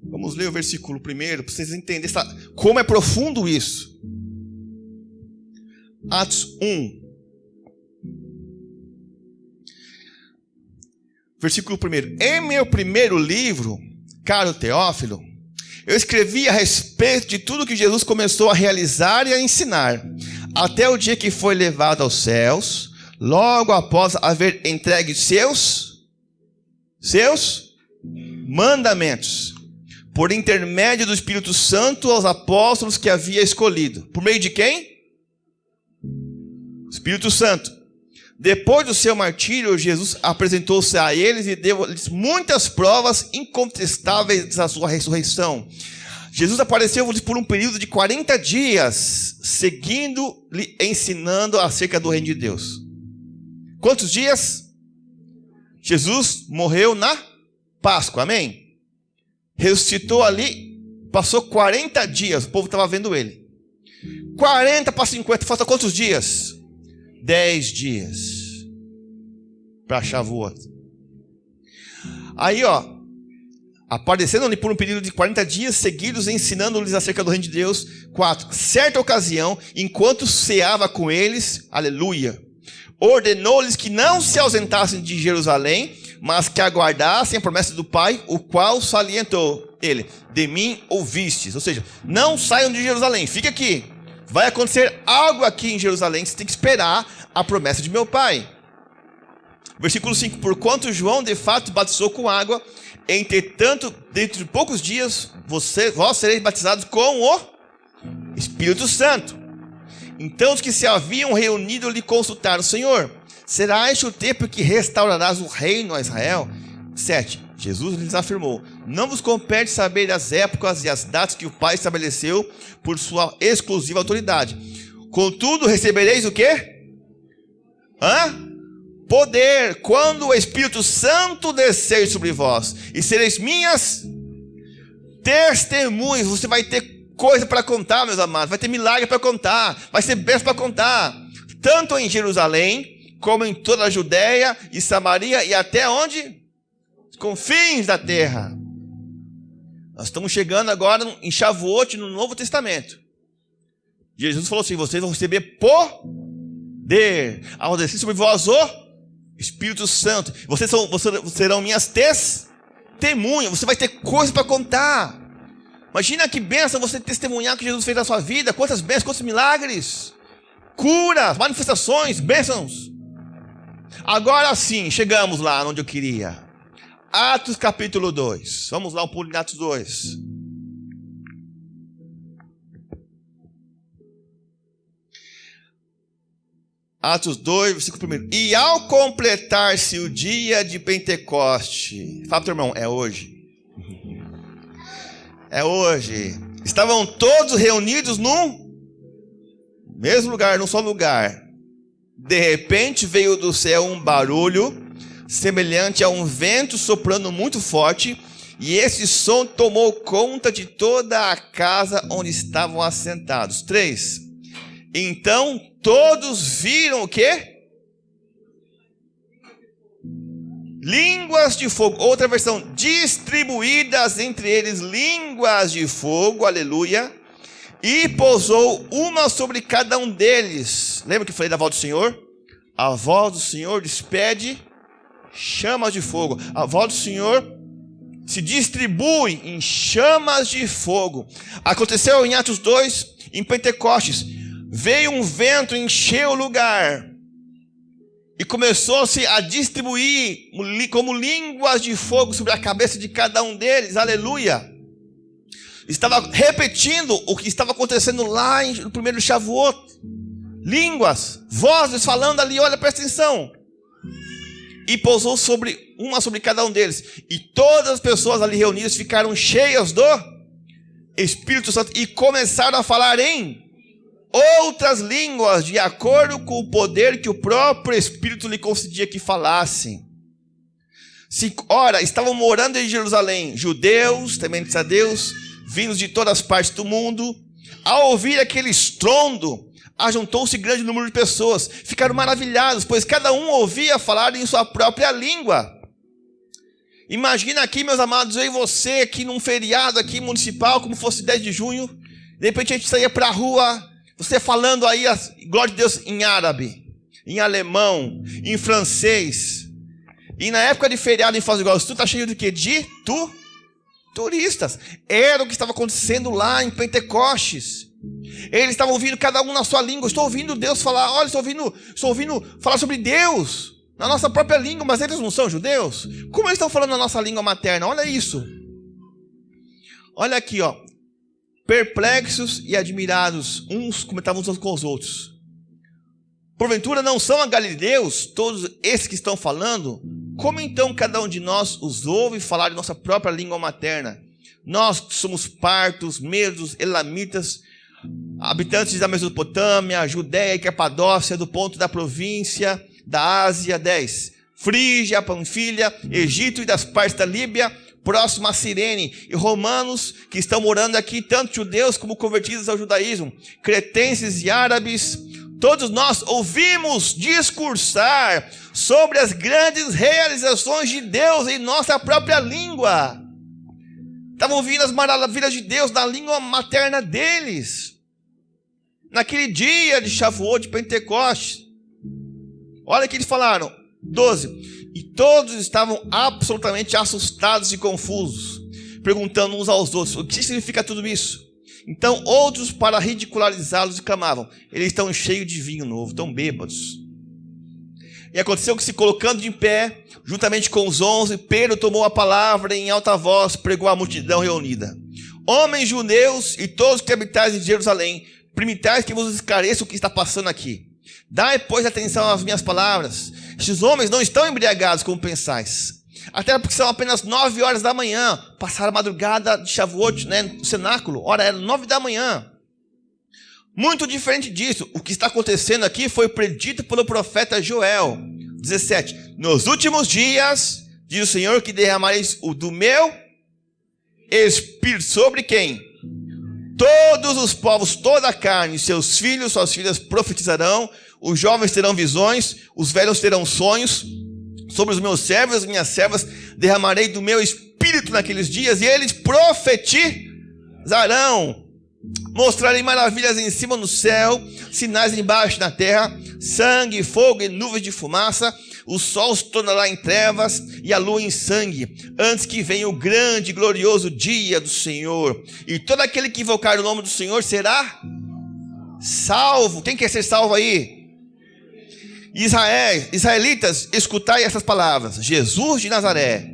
Speaker 1: Vamos ler o versículo primeiro, para vocês entenderem como é profundo isso. Atos 1. Versículo 1. Em meu primeiro livro, caro Teófilo, eu escrevi a respeito de tudo que Jesus começou a realizar e a ensinar, até o dia que foi levado aos céus, logo após haver entregue seus mandamentos, por intermédio do Espírito Santo aos apóstolos que havia escolhido. Por meio de quem? Espírito Santo. Depois do seu martírio, Jesus apresentou-se a eles e deu-lhes muitas provas incontestáveis da sua ressurreição. Jesus apareceu-lhes por um período de 40 dias, seguindo-lhe, ensinando acerca do reino de Deus. Quantos dias? Jesus morreu na Páscoa, amém? Ressuscitou ali, passou 40 dias, o povo estava vendo ele. 40 para 50, falta quantos dias? 10 dias para Shavuot. Aí, aparecendo-lhe por um período de 40 dias seguidos, ensinando-lhes acerca do reino de Deus. 4. Certa ocasião, enquanto ceava com eles, aleluia, ordenou-lhes que não se ausentassem de Jerusalém, mas que aguardassem a promessa do Pai, o qual salientou ele: de mim ouvistes. Ou seja, não saiam de Jerusalém, fique aqui. vai acontecer algo aqui em Jerusalém, você tem que esperar a promessa de meu Pai. Versículo 5, porquanto João de fato batizou com água, entretanto, dentro de poucos dias, vós sereis batizados com o Espírito Santo. Então os que se haviam reunido lhe consultaram, Senhor, será este o tempo que restaurarás o reino a Israel? 7, Jesus lhes afirmou, não vos compete saber as épocas e as datas que o Pai estabeleceu por sua exclusiva autoridade. Contudo, recebereis o quê? Poder, quando o Espírito Santo descer sobre vós, e sereis minhas testemunhas. Você vai ter coisa para contar, meus amados, vai ter milagre para contar, vai ser bênção para contar, tanto em Jerusalém, como em toda a Judéia e Samaria, e até onde? Os confins da terra. Nós estamos chegando agora em Shavuot, no Novo Testamento. Jesus falou assim, vocês vão receber poder, ao descer sobre vós o Espírito Santo, vocês serão minhas testemunhas, você vai ter coisa para contar. Imagina que bênção você testemunhar o que Jesus fez na sua vida, quantas bênçãos, quantos milagres, curas, manifestações, bênçãos. Agora sim, chegamos lá onde eu queria. Atos capítulo 2, vamos lá um pulo em Atos 2. Atos 2, versículo 1. E ao completar-se o dia de Pentecoste, fala para o teu irmão, é hoje. É hoje. Estavam todos reunidos num mesmo lugar, num só lugar. De repente veio do céu um barulho, semelhante a um vento soprando muito forte, e esse som tomou conta de toda a casa onde estavam assentados. 3. Então todos viram o quê? Línguas de fogo, outra versão, distribuídas entre eles línguas de fogo, aleluia, e pousou uma sobre cada um deles. Lembra que eu falei da voz do Senhor? A voz do Senhor despede chamas de fogo. A voz do Senhor se distribui em chamas de fogo. Aconteceu em Atos 2, em Pentecostes, veio um vento, encheu o lugar, e começou-se a distribuir como línguas de fogo sobre a cabeça de cada um deles, aleluia. Estava repetindo o que estava acontecendo lá no primeiro Shavuot. Línguas, vozes falando ali, olha, presta atenção. E pousou uma sobre cada um deles. E todas as pessoas ali reunidas ficaram cheias do Espírito Santo e começaram a falar em outras línguas, de acordo com o poder que o próprio Espírito lhe concedia que falassem. Ora, estavam morando em Jerusalém judeus, tementes a Deus, vindos de todas as partes do mundo. Ao ouvir aquele estrondo, ajuntou-se grande número de pessoas. Ficaram maravilhados, pois cada um ouvia falar em sua própria língua. Imagina aqui, meus amados, eu e você aqui num feriado aqui municipal, como fosse 10 de junho. De repente a gente saía para a rua, você falando aí a glória de Deus em árabe, em alemão, em francês. E na época de feriado em Foz do Iguaçu, está cheio de quê? De turistas. Era o que estava acontecendo lá em Pentecostes. Eles estavam ouvindo cada um na sua língua. Estou ouvindo Deus falar, olha, estou ouvindo falar sobre Deus na nossa própria língua, mas eles não são judeus? Como eles estão falando na nossa língua materna? Olha isso. Olha aqui, ó. Perplexos e admirados, uns comentavam uns com os outros. Porventura não são a galileus todos esses que estão falando? Como então cada um de nós os ouve falar em nossa própria língua materna? Nós que somos partos, medos, elamitas, habitantes da Mesopotâmia, Judéia e Capadócia, do ponto da província da Ásia. 10. Frígia, Panfilha, Egito e das partes da Líbia, próximo a Cirene, e romanos que estão morando aqui, tanto judeus como convertidos ao judaísmo, cretenses e árabes, todos nós ouvimos discursar sobre as grandes realizações de Deus em nossa própria língua. Estavam ouvindo as maravilhas de Deus na língua materna deles. Naquele dia de Shavuot, de Pentecostes. Olha o que eles falaram. 12. E todos estavam absolutamente assustados e confusos, perguntando uns aos outros, o que significa tudo isso? Então outros, para ridicularizá-los, clamavam: eles estão cheios de vinho novo, estão bêbados. E aconteceu que, se colocando de pé, juntamente com os 11, Pedro tomou a palavra e em alta voz pregou à multidão reunida: homens judeus e todos que habitais em Jerusalém, permitais que vos esclareça o que está passando aqui. Dai, pois, atenção às minhas palavras. Estes homens não estão embriagados como pensais, até porque são apenas 9 horas da manhã. Passaram a madrugada de Shavuot, no cenáculo. Ora, era 9 da manhã. Muito diferente disso, o que está acontecendo aqui foi predito pelo profeta Joel. 17. Nos últimos dias, diz o Senhor, que derramareis do meu Espírito sobre quem? Todos os povos, toda a carne, seus filhos, suas filhas profetizarão, os jovens terão visões, os velhos terão sonhos. Sobre os meus servos e as minhas servas derramarei do meu Espírito naqueles dias, e eles profetizarão. Mostrarei maravilhas em cima no céu, sinais embaixo na terra, sangue, fogo e nuvens de fumaça. O sol se tornará em trevas e a lua em sangue, antes que venha o grande e glorioso dia do Senhor. E todo aquele que invocar o nome do Senhor será salvo. Quem quer ser salvo aí? Israelitas, escutai essas palavras: Jesus de Nazaré,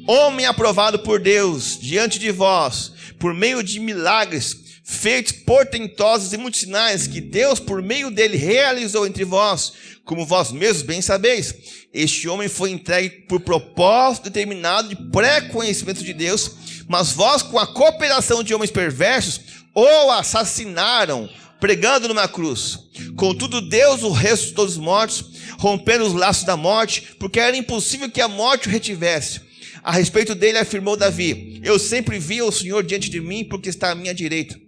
Speaker 1: homem aprovado por Deus diante de vós, por meio de milagres feitos portentosos e muitos sinais que Deus por meio dele realizou entre vós, como vós mesmos bem sabeis. Este homem foi entregue por propósito determinado de pré-conhecimento de Deus, mas vós, com a cooperação de homens perversos, o assassinaram, pregando numa cruz. Contudo, Deus o ressuscitou dos mortos, rompendo os laços da morte, porque era impossível que a morte o retivesse. A respeito dele afirmou Davi: eu sempre vi o Senhor diante de mim, porque está à minha direita.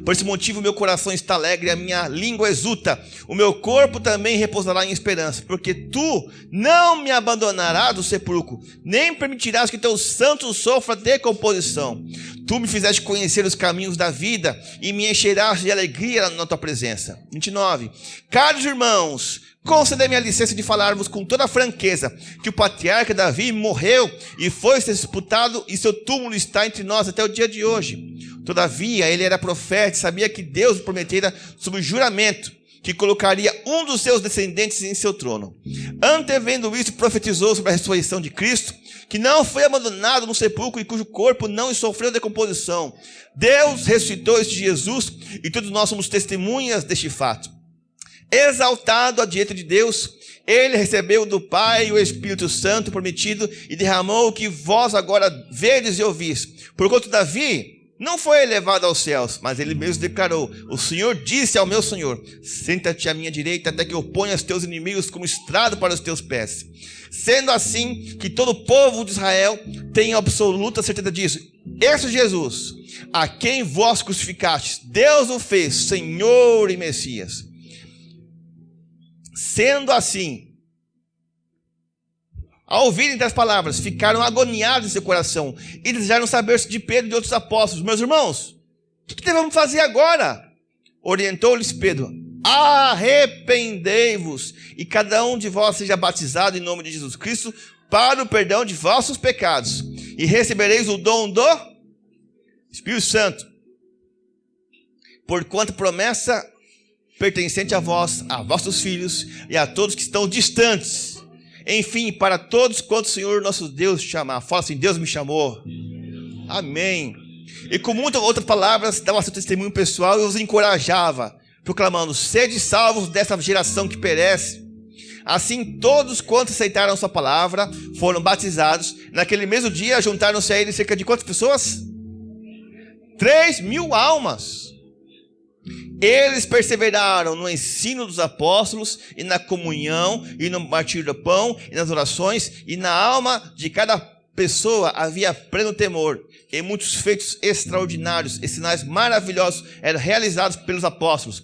Speaker 1: Por esse motivo meu coração está alegre, a minha língua exulta, o meu corpo também repousará em esperança, porque tu não me abandonarás do sepulcro, nem permitirás que teu santo sofra decomposição. Tu me fizeste conhecer os caminhos da vida e me encherás de alegria na tua presença. 29. Caros irmãos, concedei-me a licença de falar-vos com toda franqueza que o patriarca Davi morreu e foi sepultado, e seu túmulo está entre nós até o dia de hoje. Todavia, ele era profeta e sabia que Deus prometera sob juramento que colocaria um dos seus descendentes em seu trono. Antevendo isso, profetizou sobre a ressurreição de Cristo, que não foi abandonado no sepulcro e cujo corpo não sofreu decomposição. Deus ressuscitou este Jesus e todos nós somos testemunhas deste fato. Exaltado à direita de Deus, ele recebeu do Pai o Espírito Santo prometido e derramou o que vós agora vedes e ouvis. Porquanto Davi não foi elevado aos céus, mas ele mesmo declarou: o Senhor disse ao meu Senhor: senta-te à minha direita até que eu ponha os teus inimigos como estrado para os teus pés. Sendo assim, que todo o povo de Israel tenha absoluta certeza disso. Esse Jesus, a quem vós crucificastes, Deus o fez Senhor e Messias. Sendo assim, ao ouvirem tais palavras, ficaram agoniados em seu coração e desejaram saber de Pedro e de outros apóstolos: meus irmãos, o que devemos fazer agora? Orientou-lhes Pedro: arrependei-vos e cada um de vós seja batizado em nome de Jesus Cristo para o perdão de vossos pecados, e recebereis o dom do Espírito Santo, porquanto promessa pertencente a vós, a vossos filhos e a todos que estão distantes, enfim, para todos quanto o Senhor nosso Deus chamar. Fala assim: Deus me chamou. Amém. E com muitas outras palavras dava seu testemunho pessoal e os encorajava, proclamando: sede salvos dessa geração que perece. Assim todos quantos aceitaram sua palavra foram batizados. Naquele mesmo dia juntaram-se a ele cerca de quantas pessoas? 3.000 almas. Eles perseveraram no ensino dos apóstolos e na comunhão e no partir do pão e nas orações, e na alma de cada pessoa havia pleno temor. E muitos feitos extraordinários e sinais maravilhosos eram realizados pelos apóstolos.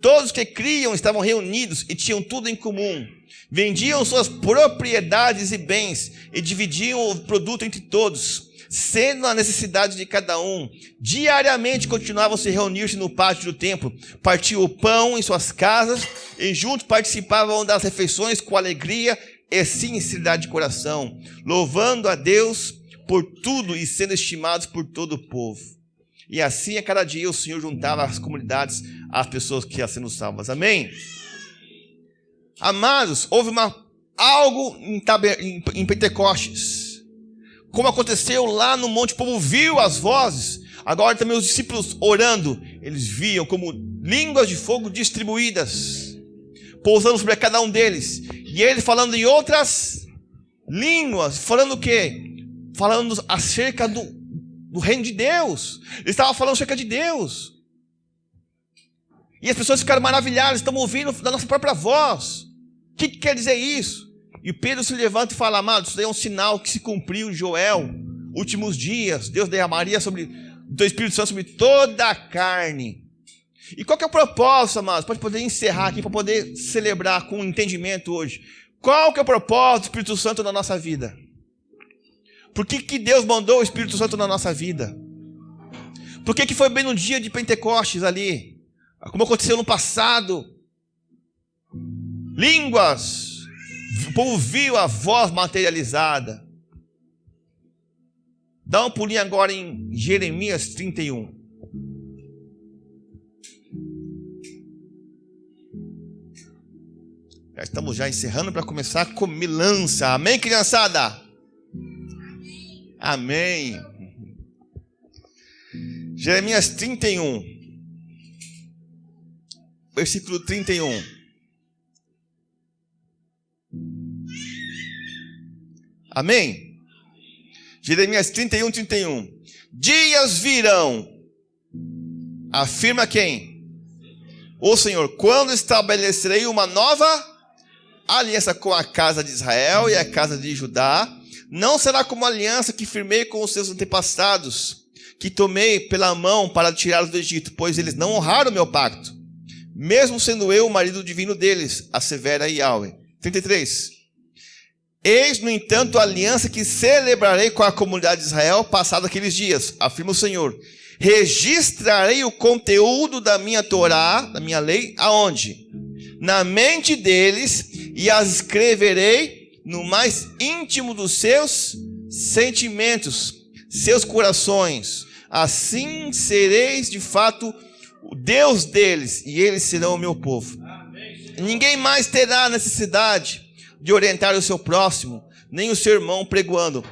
Speaker 1: Todos que criam estavam reunidos e tinham tudo em comum. Vendiam suas propriedades e bens e dividiam o produto entre todos, sendo a necessidade de cada um. Diariamente continuavam a se reunir-se no pátio do templo, partiam o pão em suas casas e juntos participavam das refeições com alegria e sinceridade de coração, louvando a Deus por tudo e sendo estimados por todo o povo. E assim, a cada dia, o Senhor juntava as comunidades, as pessoas que iam sendo salvas. Amém? Amados, houve algo em Pentecostes. Como aconteceu lá no monte, o povo viu as vozes. Agora também os discípulos orando, eles viam como línguas de fogo distribuídas, pousando sobre cada um deles. E ele falando em outras línguas, falando o quê? Falando acerca do reino de Deus. Ele estava falando acerca de Deus. E as pessoas ficaram maravilhadas, estão ouvindo da nossa própria voz. O que quer dizer isso? E Pedro se levanta e fala: amados, isso daí é um sinal que se cumpriu em Joel, últimos dias, Deus derramaria do Espírito Santo sobre toda a carne. E qual que é o propósito, amados? Pode poder encerrar aqui, para poder celebrar com entendimento hoje. Qual que é o propósito do Espírito Santo na nossa vida? Por que Deus mandou o Espírito Santo na nossa vida? Por que foi bem no dia de Pentecostes ali? Como aconteceu no passado? Línguas. O povo viu a voz materializada. Dá um pulinho agora em Jeremias 31. Já estamos encerrando para começar a comilança. Amém, criançada? Amém. Jeremias 31. Versículo 31. Amém? Jeremias 31, 31. Dias virão, afirma quem? O Senhor, quando estabelecerei uma nova aliança com a casa de Israel e a casa de Judá, não será como a aliança que firmei com os seus antepassados, que tomei pela mão para tirá-los do Egito, pois eles não honraram o meu pacto, mesmo sendo eu o marido divino deles, assevera Yahweh. 33. Eis, no entanto, a aliança que celebrarei com a comunidade de Israel passado aqueles dias, afirma o Senhor. Registrarei o conteúdo da minha Torá, da minha lei, aonde? Na mente deles, e as escreverei no mais íntimo dos seus sentimentos, seus corações. Assim sereis de fato o Deus deles, e eles serão o meu povo. Ninguém mais terá necessidade de orientar o seu próximo, nem o seu irmão pregoando: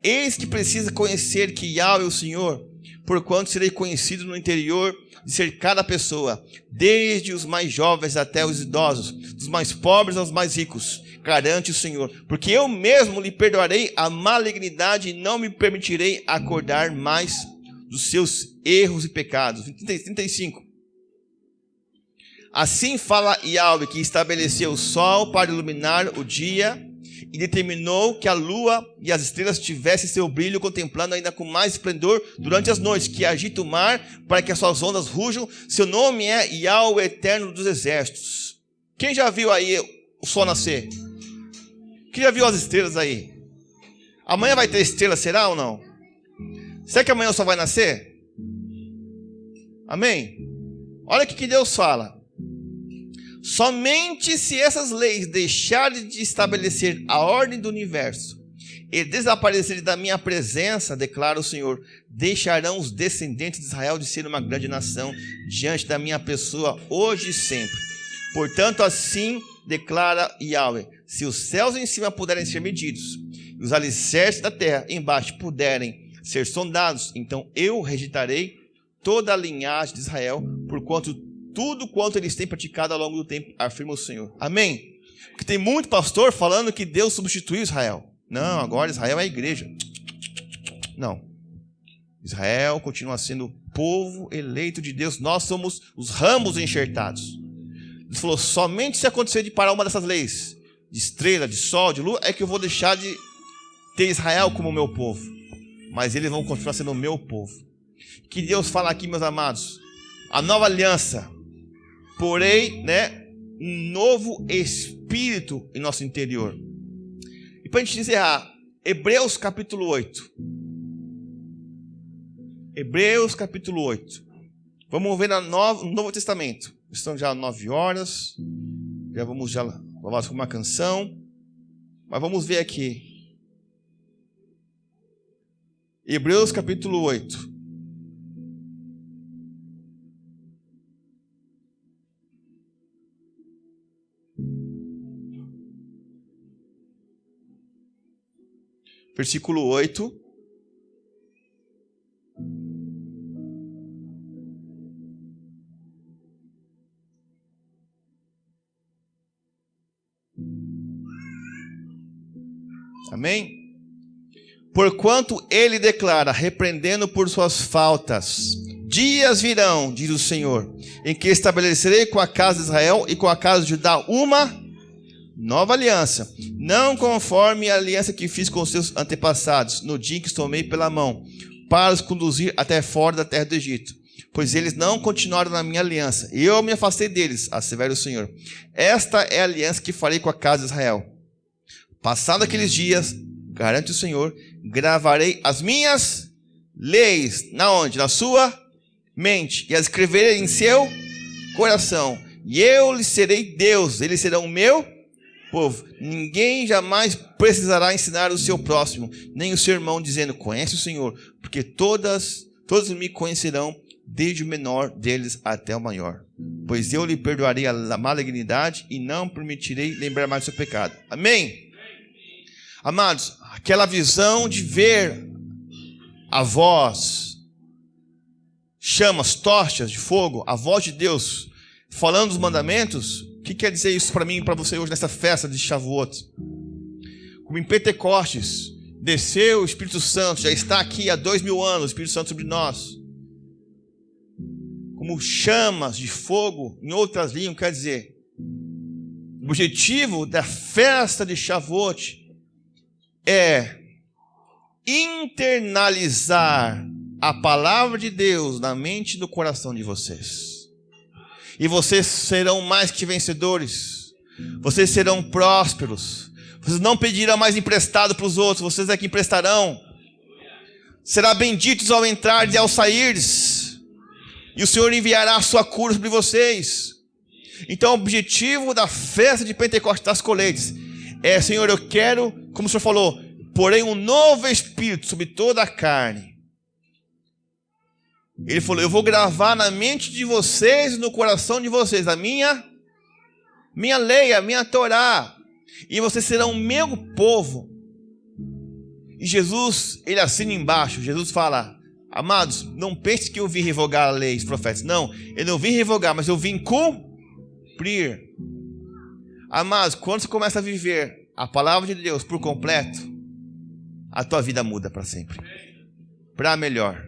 Speaker 1: eis que precisa conhecer que Yahweh é o Senhor, porquanto serei conhecido no interior de ser cada pessoa, desde os mais jovens até os idosos, dos mais pobres aos mais ricos, garante o Senhor, porque eu mesmo lhe perdoarei a malignidade e não me permitirei acordar mais dos seus erros e pecados. 35. Assim fala Yahweh, que estabeleceu o sol para iluminar o dia e determinou que a lua e as estrelas tivessem seu brilho, contemplando ainda com mais esplendor durante as noites, que agita o mar para que as suas ondas rujam. Seu nome é Yahweh, eterno dos exércitos. Quem já viu aí o sol nascer? Quem já viu as estrelas aí? Amanhã vai ter estrela, será ou não? Será que amanhã o sol vai nascer? Amém? Olha o que Deus fala. Somente se essas leis deixarem de estabelecer a ordem do universo e desaparecerem da minha presença, declara o Senhor, deixarão os descendentes de Israel de ser uma grande nação diante da minha pessoa hoje e sempre. Portanto, assim declara Yahweh, se os céus em cima puderem ser medidos e os alicerces da terra embaixo puderem ser sondados, então eu rejeitarei toda a linhagem de Israel, porquanto tudo quanto eles têm praticado ao longo do tempo, afirma o Senhor. Amém? Porque tem muito pastor falando que Deus substituiu Israel. Não, agora Israel é a igreja. Não. Israel continua sendo o povo eleito de Deus. Nós somos os ramos enxertados. Ele falou, somente se acontecer de parar uma dessas leis, de estrela, de sol, de lua, é que eu vou deixar de ter Israel como meu povo. Mas eles vão continuar sendo o meu povo. Que Deus fala aqui, meus amados, a nova aliança, porém, um novo espírito em nosso interior. E para a gente encerrar, Hebreus capítulo 8. Hebreus capítulo 8. Vamos ver no Novo Testamento. Estão já 9 horas. Já vamos com uma canção. Mas vamos ver aqui. Hebreus capítulo 8. versículo 8. Amém? Porquanto ele declara, repreendendo por suas faltas: dias virão, diz o Senhor, em que estabelecerei com a casa de Israel e com a casa de Judá uma nova aliança, não conforme a aliança que fiz com os seus antepassados, no dia em que os tomei pela mão, para os conduzir até fora da terra do Egito. Pois eles não continuaram na minha aliança, e eu me afastei deles, assevera o Senhor. Esta é a aliança que farei com a casa de Israel. Passados aqueles dias, garante o Senhor, gravarei as minhas leis, na onde? Na sua mente, e as escreverei em seu coração. E eu lhes serei Deus, eles serão o meu povo. Ninguém jamais precisará ensinar o seu próximo, nem o seu irmão, dizendo: conhece o Senhor, porque todos me conhecerão, desde o menor deles até o maior. Pois eu lhe perdoarei a malignidade e não permitirei lembrar mais do seu pecado. Amém? Amados, aquela visão de ver a voz, chamas, tochas de fogo, a voz de Deus falando os mandamentos, o que quer dizer isso para mim e para você hoje nessa festa de Shavuot? Como em Pentecostes, desceu o Espírito Santo, já está aqui há 2000 anos o Espírito Santo sobre nós. Como chamas de fogo, em outras línguas, quer dizer, o objetivo da festa de Shavuot é internalizar a palavra de Deus na mente e no coração de vocês. E vocês serão mais que vencedores. Vocês serão prósperos. Vocês não pedirão mais emprestado para os outros, vocês é que emprestarão. Será benditos ao entrar e ao sair. E o Senhor enviará a sua cura sobre vocês. Então o objetivo da festa de Pentecostes das colheitas é: Senhor, eu quero, como o Senhor falou, porém um novo espírito sobre toda a carne. Ele falou: eu vou gravar na mente de vocês e no coração de vocês a minha lei, a minha Torá. E vocês serão meu povo. E Jesus, ele assina embaixo. Jesus fala: amados, não pense que eu vim revogar a lei, os profetas. Não, eu não vim revogar, mas eu vim cumprir. Amados, quando você começa a viver a palavra de Deus por completo, a tua vida muda para sempre, para melhor.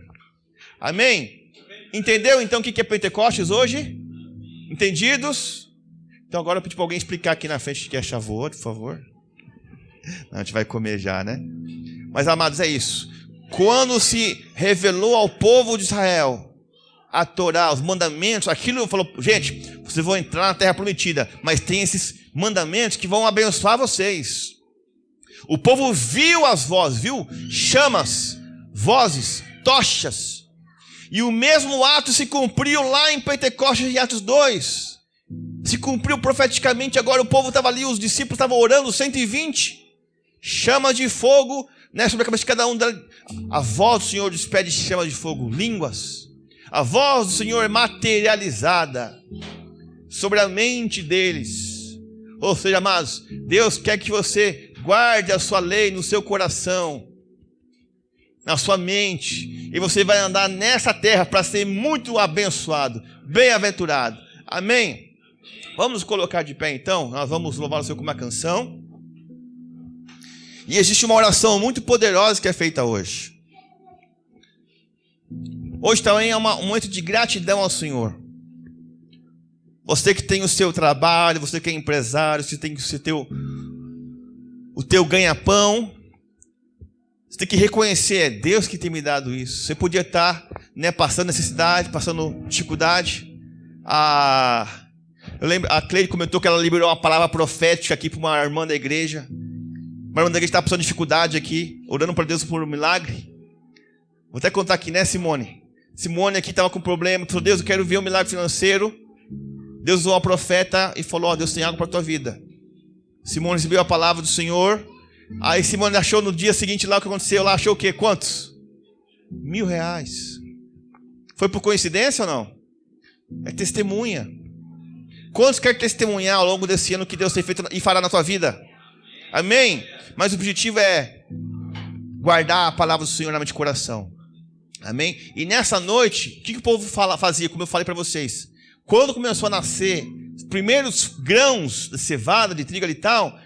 Speaker 1: Amém? Entendeu então o que é Pentecostes hoje? Entendidos? Então agora eu pedi para alguém explicar aqui na frente o que é Shavuot, por favor. Não, a gente vai comer já, né? Mas amados, é isso. Quando se revelou ao povo de Israel a Torá, os mandamentos, aquilo falou: gente, vocês vão entrar na terra prometida, mas tem esses mandamentos que vão abençoar vocês. O povo viu as vozes, viu chamas, vozes, tochas. E o mesmo ato se cumpriu lá em Pentecostes, em Atos 2. Se cumpriu profeticamente. Agora o povo estava ali, os discípulos estavam orando, 120. Chamas de fogo, né, sobre a cabeça de cada um. A voz do Senhor despede chamas de fogo, línguas. A voz do Senhor é materializada sobre a mente deles. Ou seja, amados, Deus quer que você guarde a sua lei no seu coração, na sua mente, e você vai andar nessa terra para ser muito abençoado, bem-aventurado. Amém? Vamos nos colocar de pé então. Nós vamos louvar o Senhor com uma canção. E existe uma oração muito poderosa que é feita hoje. Hoje também é um momento de gratidão ao Senhor. Você que tem o seu trabalho, você que é empresário, você tem o teu ganha-pão, você tem que reconhecer: é Deus que tem me dado isso. Você podia estar, né, passando necessidade, passando dificuldade. Eu lembro, a Cleide comentou que ela liberou uma palavra profética aqui para uma irmã da igreja. Uma irmã da igreja está passando dificuldade aqui, orando para Deus por um milagre. Vou até contar aqui, né, Simone? Simone aqui estava com problema, falou: Deus, eu quero ver um milagre financeiro. Deus usou uma profeta e falou: Deus tem algo para a tua vida. Simone recebeu a palavra do Senhor. Aí Simone achou no dia seguinte lá o que aconteceu. Lá achou o quê? Quantos? R$1.000. Foi por coincidência ou não? É testemunha. Quantos querem testemunhar ao longo desse ano que Deus tem feito e fará na tua vida? Amém? Mas o objetivo é guardar a palavra do Senhor na mente e coração. Amém? E nessa noite, o que o povo fazia, como eu falei para vocês? Quando começou a nascer os primeiros grãos de cevada, de trigo ali e tal,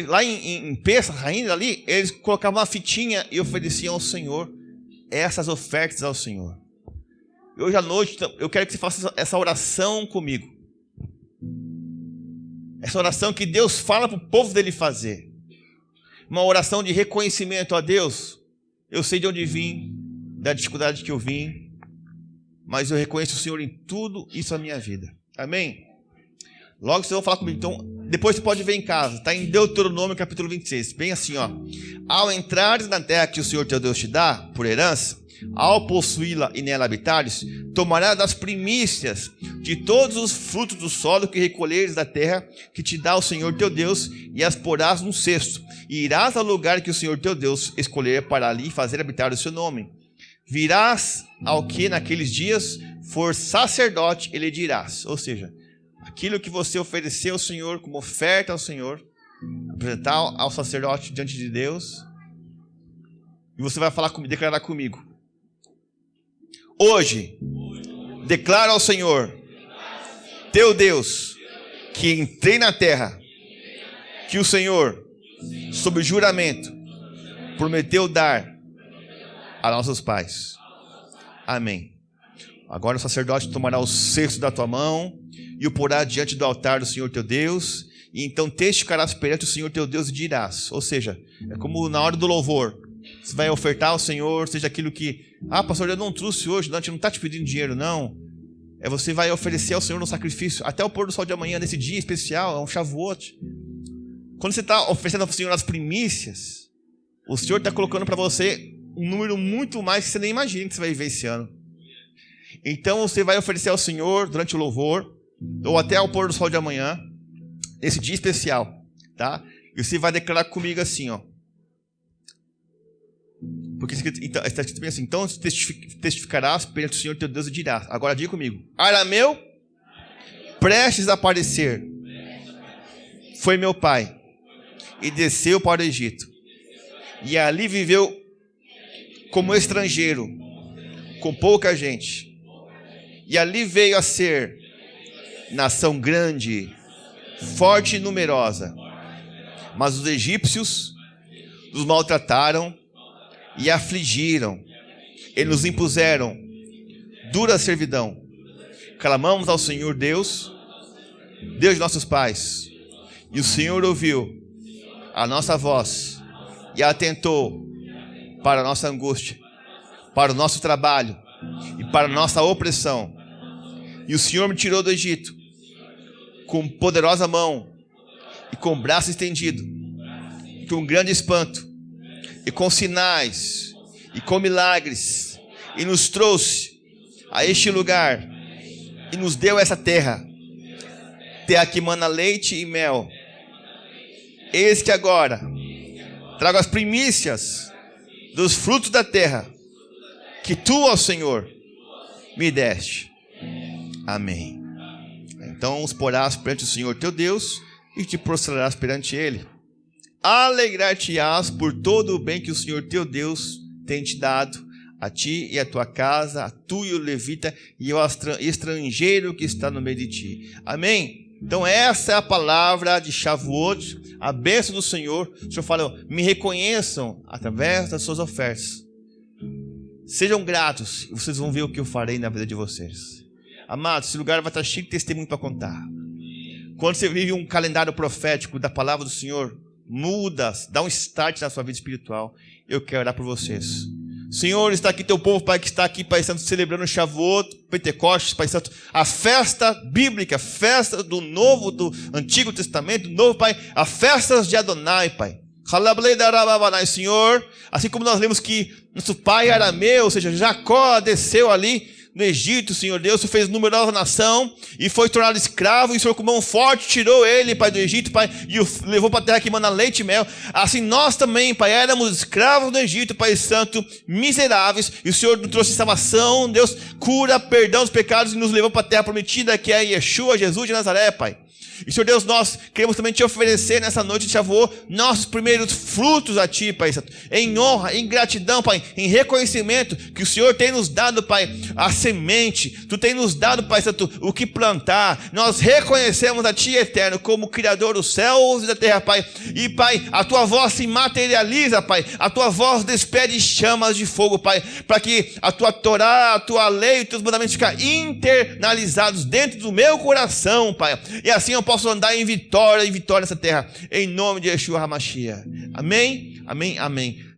Speaker 1: lá em Pêssah, ainda ali, eles colocavam uma fitinha e ofereciam ao Senhor essas ofertas ao Senhor. E hoje à noite, eu quero que você faça essa oração comigo. Essa oração que Deus fala para o povo dele fazer. Uma oração de reconhecimento a Deus. Eu sei de onde vim, da dificuldade que eu vim, mas eu reconheço o Senhor em tudo isso na minha vida. Amém? Logo você vai falar comigo. Então, depois você pode ver em casa. Está em Deuteronômio capítulo 26. Bem assim, ó. Ao entrares na terra que o Senhor teu Deus te dá, por herança, ao possuí-la e nela habitares, tomarás das primícias de todos os frutos do solo que recolheres da terra que te dá o Senhor teu Deus, e as porás num cesto, e irás ao lugar que o Senhor teu Deus escolher para ali fazer habitar o seu nome. Virás ao que naqueles dias for sacerdote, e lhe dirás, ou seja, aquilo que você ofereceu ao Senhor como oferta ao Senhor, apresentar ao sacerdote diante de Deus, e você vai falar comigo, declarar comigo. Hoje, declaro ao Senhor, teu Deus, que entrei na terra, que o Senhor, sob juramento, prometeu dar a nossos pais. Amém. Agora o sacerdote tomará o cesto da tua mão e o porá diante do altar do Senhor teu Deus, e então testificarás perante o Senhor teu Deus e dirás, ou seja, é como na hora do louvor, você vai ofertar ao Senhor, seja aquilo que, pastor, eu não trouxe hoje, não, a gente não está te pedindo dinheiro, não. Você vai oferecer ao Senhor no sacrifício, até o pôr do sol de amanhã, nesse dia especial, é um Shavuot. Quando você está oferecendo ao Senhor as primícias, o Senhor está colocando para você um número muito mais que você nem imagina que você vai viver esse ano. Então você vai oferecer ao Senhor durante o louvor, ou até ao pôr do sol de amanhã, nesse dia especial, tá? E você vai declarar comigo assim, ó. Porque está escrito bem assim, então testificarás perante o Senhor teu Deus e dirás. Agora diga comigo. Arameu, prestes a aparecer, foi meu pai, e desceu para o Egito, e ali viveu como estrangeiro, com pouca gente, e ali veio a ser nação grande, forte e numerosa, mas os egípcios os maltrataram e afligiram, e nos impuseram dura servidão. Clamamos ao Senhor Deus, Deus de nossos pais, e o Senhor ouviu a nossa voz e atentou para a nossa angústia, para o nosso trabalho e para a nossa opressão. E o Senhor me tirou do Egito com poderosa mão e com braço estendido, e com grande espanto, e com sinais, e com milagres, e nos trouxe a este lugar, e nos deu essa terra, terra que mana leite e mel. Eis que agora trago as primícias dos frutos da terra, que tu, ó Senhor, me deste. Amém. Então os porás perante o Senhor teu Deus, e te prostrarás perante ele. Alegrar-te-ás por todo o bem que o Senhor teu Deus tem te dado, a ti e a tua casa, a tu e o levita e o estrangeiro que está no meio de ti. Amém? Então essa é a palavra de Shavuot, a bênção do Senhor. O Senhor fala, me reconheçam através das suas ofertas. Sejam gratos, e vocês vão ver o que eu farei na vida de vocês. Amados, esse lugar vai estar cheio de testemunho para contar. Quando você vive um calendário profético da palavra do Senhor, muda, dá um start na sua vida espiritual. Eu quero orar por vocês. Senhor, está aqui teu povo, Pai, que está aqui, Pai Santo, celebrando o Shavuot, Pentecostes, Pai Santo, a festa bíblica, festa do Novo, do Antigo Testamento, do Novo, Pai, a festas de Adonai, Pai. Senhor, assim como nós lemos que nosso pai arameu, ou seja, Jacó desceu ali no Egito, Senhor Deus, tu fez numerosa nação e foi tornado escravo, e o Senhor com mão forte tirou ele, Pai, do Egito, Pai, e o levou para a terra que mana leite e mel. Assim nós também, Pai, éramos escravos no Egito, Pai Santo, miseráveis, e o Senhor nos trouxe salvação, Deus, cura, perdão dos pecados, e nos levou para a terra prometida, que é Yeshua, Jesus de Nazaré, Pai. E, Senhor Deus, nós queremos também te oferecer nessa noite, Shavuot, nossos primeiros frutos a ti, Pai Santo, em honra, em gratidão, Pai, em reconhecimento que o Senhor tem nos dado, Pai, a semente, tu tem nos dado, Pai Santo, o que plantar. Nós reconhecemos a ti, Eterno, como Criador dos céus e da terra, Pai. E, Pai, a tua voz se materializa, Pai, a tua voz despede chamas de fogo, Pai, para que a tua Torá, a tua lei e os teus mandamentos fiquem internalizados dentro do meu coração, Pai, e assim eu posso andar em vitória nessa terra, em nome de Yeshua HaMashiach. Amém, amém, amém.